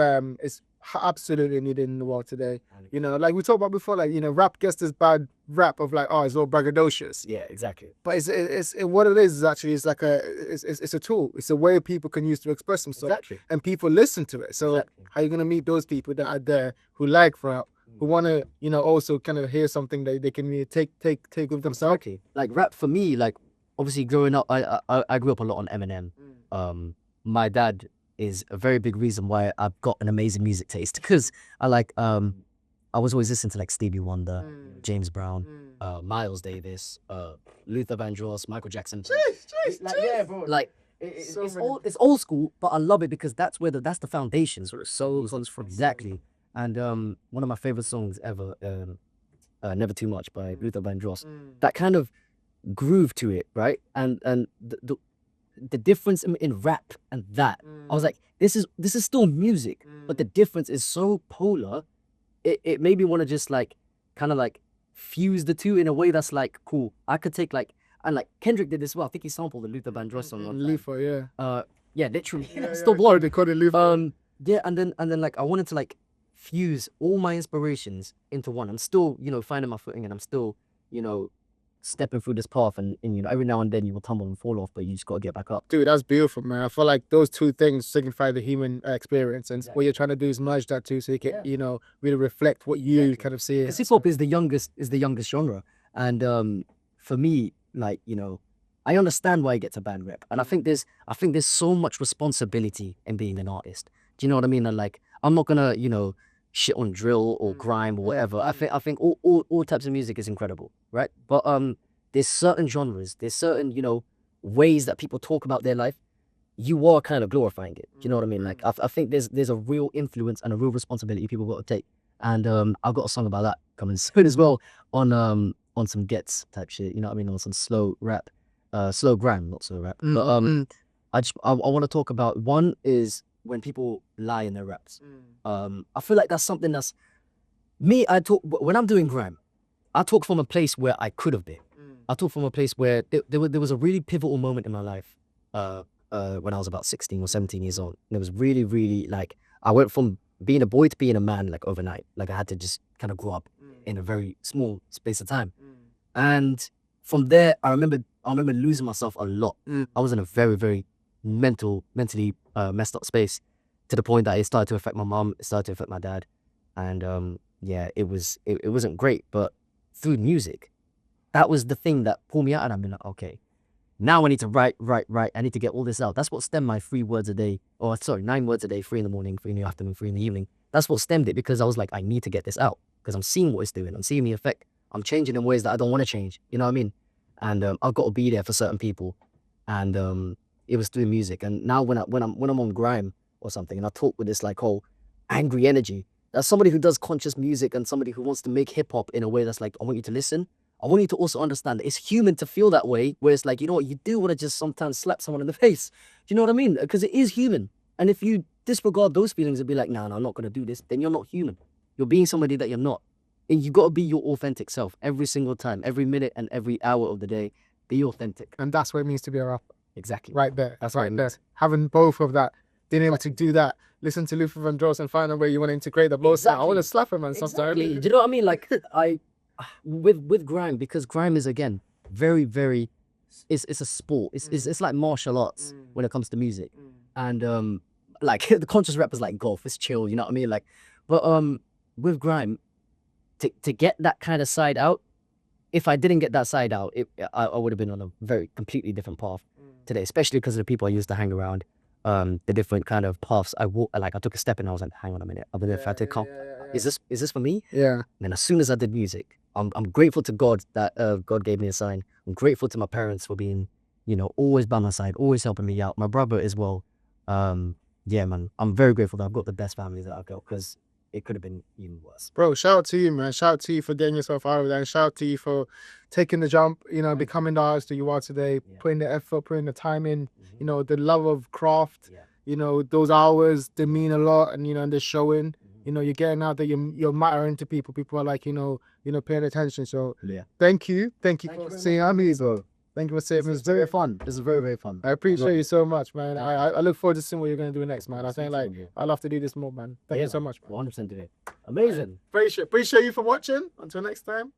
[SPEAKER 2] absolutely needed in the world today. You know, like we talked about before, like, you know, rap gets this bad rap of like, oh, it's all braggadocious.
[SPEAKER 1] Yeah, exactly.
[SPEAKER 2] But it's what it is actually, it's like it's a tool. It's a way people can use to express themselves.
[SPEAKER 1] Exactly.
[SPEAKER 2] And people listen to it. So how are you gonna meet those people that are there who like rap, who want to, you know, also kind of hear something that they can really take with themselves?
[SPEAKER 1] Exactly. Like rap for me, like obviously growing up, I grew up a lot on Eminem. My dad is a very big reason why I've got an amazing music taste, because I was always listening to like Stevie Wonder, James Brown, Miles Davis, Luther Vandross, Michael Jackson. Yeah, bro. Like it's old school, but I love it because that's the foundation, sort of soul songs from. Exactly. And one of my favorite songs ever, Never Too Much by Luther Vandross. That kind of groove to it, right? And the difference in rap and that, I was like, this is still music, but the difference is so polar. It made me want to just like kind of like fuse the two in a way that's like cool. I could take like, and like Kendrick did this well. I think he sampled the Luther Vandross song on
[SPEAKER 2] Luther, yeah.
[SPEAKER 1] Yeah, literally.
[SPEAKER 2] Still blurred, they called it Luther.
[SPEAKER 1] Yeah, and then like I wanted to like fuse all my inspirations into one. I'm still, you know, finding my footing, and I'm still, you know, stepping through this path, and you know, every now and then you will tumble and fall off, but you just gotta get back up.
[SPEAKER 2] Dude, that's beautiful, man. I feel like those two things signify the human experience, and what you're trying to do is merge that too, so you can, you know, really reflect what you kind of see.
[SPEAKER 1] Hip hop is the youngest genre, And for me, like, you know, I understand why it gets a bad rep. And I think there's so much responsibility in being an artist. Do you know what I mean? And like, I'm not gonna, you know, shit on drill or grime or whatever. I think all types of music is incredible, right? But there's certain genres, there's certain, you know, ways that people talk about their life. You are kind of glorifying it. Do you know what I mean? Like, I think there's a real influence and a real responsibility people got to take. And I've got a song about that coming soon as well on some gets type shit. You know what I mean? On some slow rap, slow grime, not slow rap. But I want to talk about, one is when people lie in their raps. I feel like that's something that's me. I talk when I'm doing grime. I talk from a place where I could have been. I talk from a place where there was a really pivotal moment in my life. When I was about 16 or 17 years old. And it was really, really like, I went from being a boy to being a man like overnight. Like, I had to just kind of grow up in a very small space of time. And from there, I remember losing myself a lot. I was in a very, very mentally messed up space, to the point that it started to affect my mom, it started to affect my dad. And yeah, it wasn't great. But through music, that was the thing that pulled me out. And I've been like, okay, now I need to write. I need to get all this out. That's what stemmed my 9 words a day, 9 words a day, 3 in the morning, 3 in the afternoon, 3 in the evening. That's what stemmed it, because I was like, I need to get this out, because I'm seeing what it's doing. I'm seeing the effect. I'm changing in ways that I don't want to change. You know what I mean? And I've got to be there for certain people. And it was through music. And now when I'm on grime or something, and I talk with this like whole angry energy, as somebody who does conscious music and somebody who wants to make hip hop in a way that's like, I want you to listen. I want you to also understand that it's human to feel that way, where it's like, you know what, you do want to just sometimes slap someone in the face. Do you know what I mean? Because it is human. And if you disregard those feelings and be like, no, I'm not going to do this, then you're not human. You're being somebody that you're not. And you got to be your authentic self every single time, every minute and every hour of the day. Be authentic.
[SPEAKER 2] And that's what it means to be a rapper.
[SPEAKER 1] Exactly.
[SPEAKER 2] Right there.
[SPEAKER 1] That's
[SPEAKER 2] right
[SPEAKER 1] what
[SPEAKER 2] there. Having both of that, being able to do that, listen to Luther Vandross and find a way you want to integrate the blows. I want to slap him, man, sometimes.
[SPEAKER 1] Do you know what I mean? Like, with grime, because grime is, again, very, very, it's a sport. It's like martial arts when it comes to music. And like, the conscious rappers like golf, it's chill, you know what I mean? Like, but with grime, to get that kind of side out, if I didn't get that side out, I would have been on a very completely different path today, especially because of the people I used to hang around, the different kind of paths I walked. Like, I took a step and I was like, hang on a minute, I've been there, if I had to come, is this for me?
[SPEAKER 2] Yeah.
[SPEAKER 1] And as soon as I did music, I'm grateful to God that God gave me a sign. I'm grateful to my parents for being, you know, always by my side, always helping me out. My brother as well. Yeah, man, I'm very grateful that I've got the best family that I've got, because it could have been even worse.
[SPEAKER 2] Bro, shout out to you, man. Shout out to you for getting yourself out of there. And shout out to you for taking the jump, you know, becoming the artist that you are today, putting the effort, putting the time in, you know, the love of craft, you know, those hours, they mean a lot, and, you know, and they're showing. You know, you're getting out there, you're mattering to people. People are like, you know, paying attention. So thank you for saying me as well. Thank you for saying it was very fun. This is very, very fun. I appreciate you so much, man. I look forward to seeing what you're gonna do next, man. I think like I'd love to do this more, man. Thank you so much, man.
[SPEAKER 1] 100% today. Amazing.
[SPEAKER 2] Appreciate you for watching. Until next time.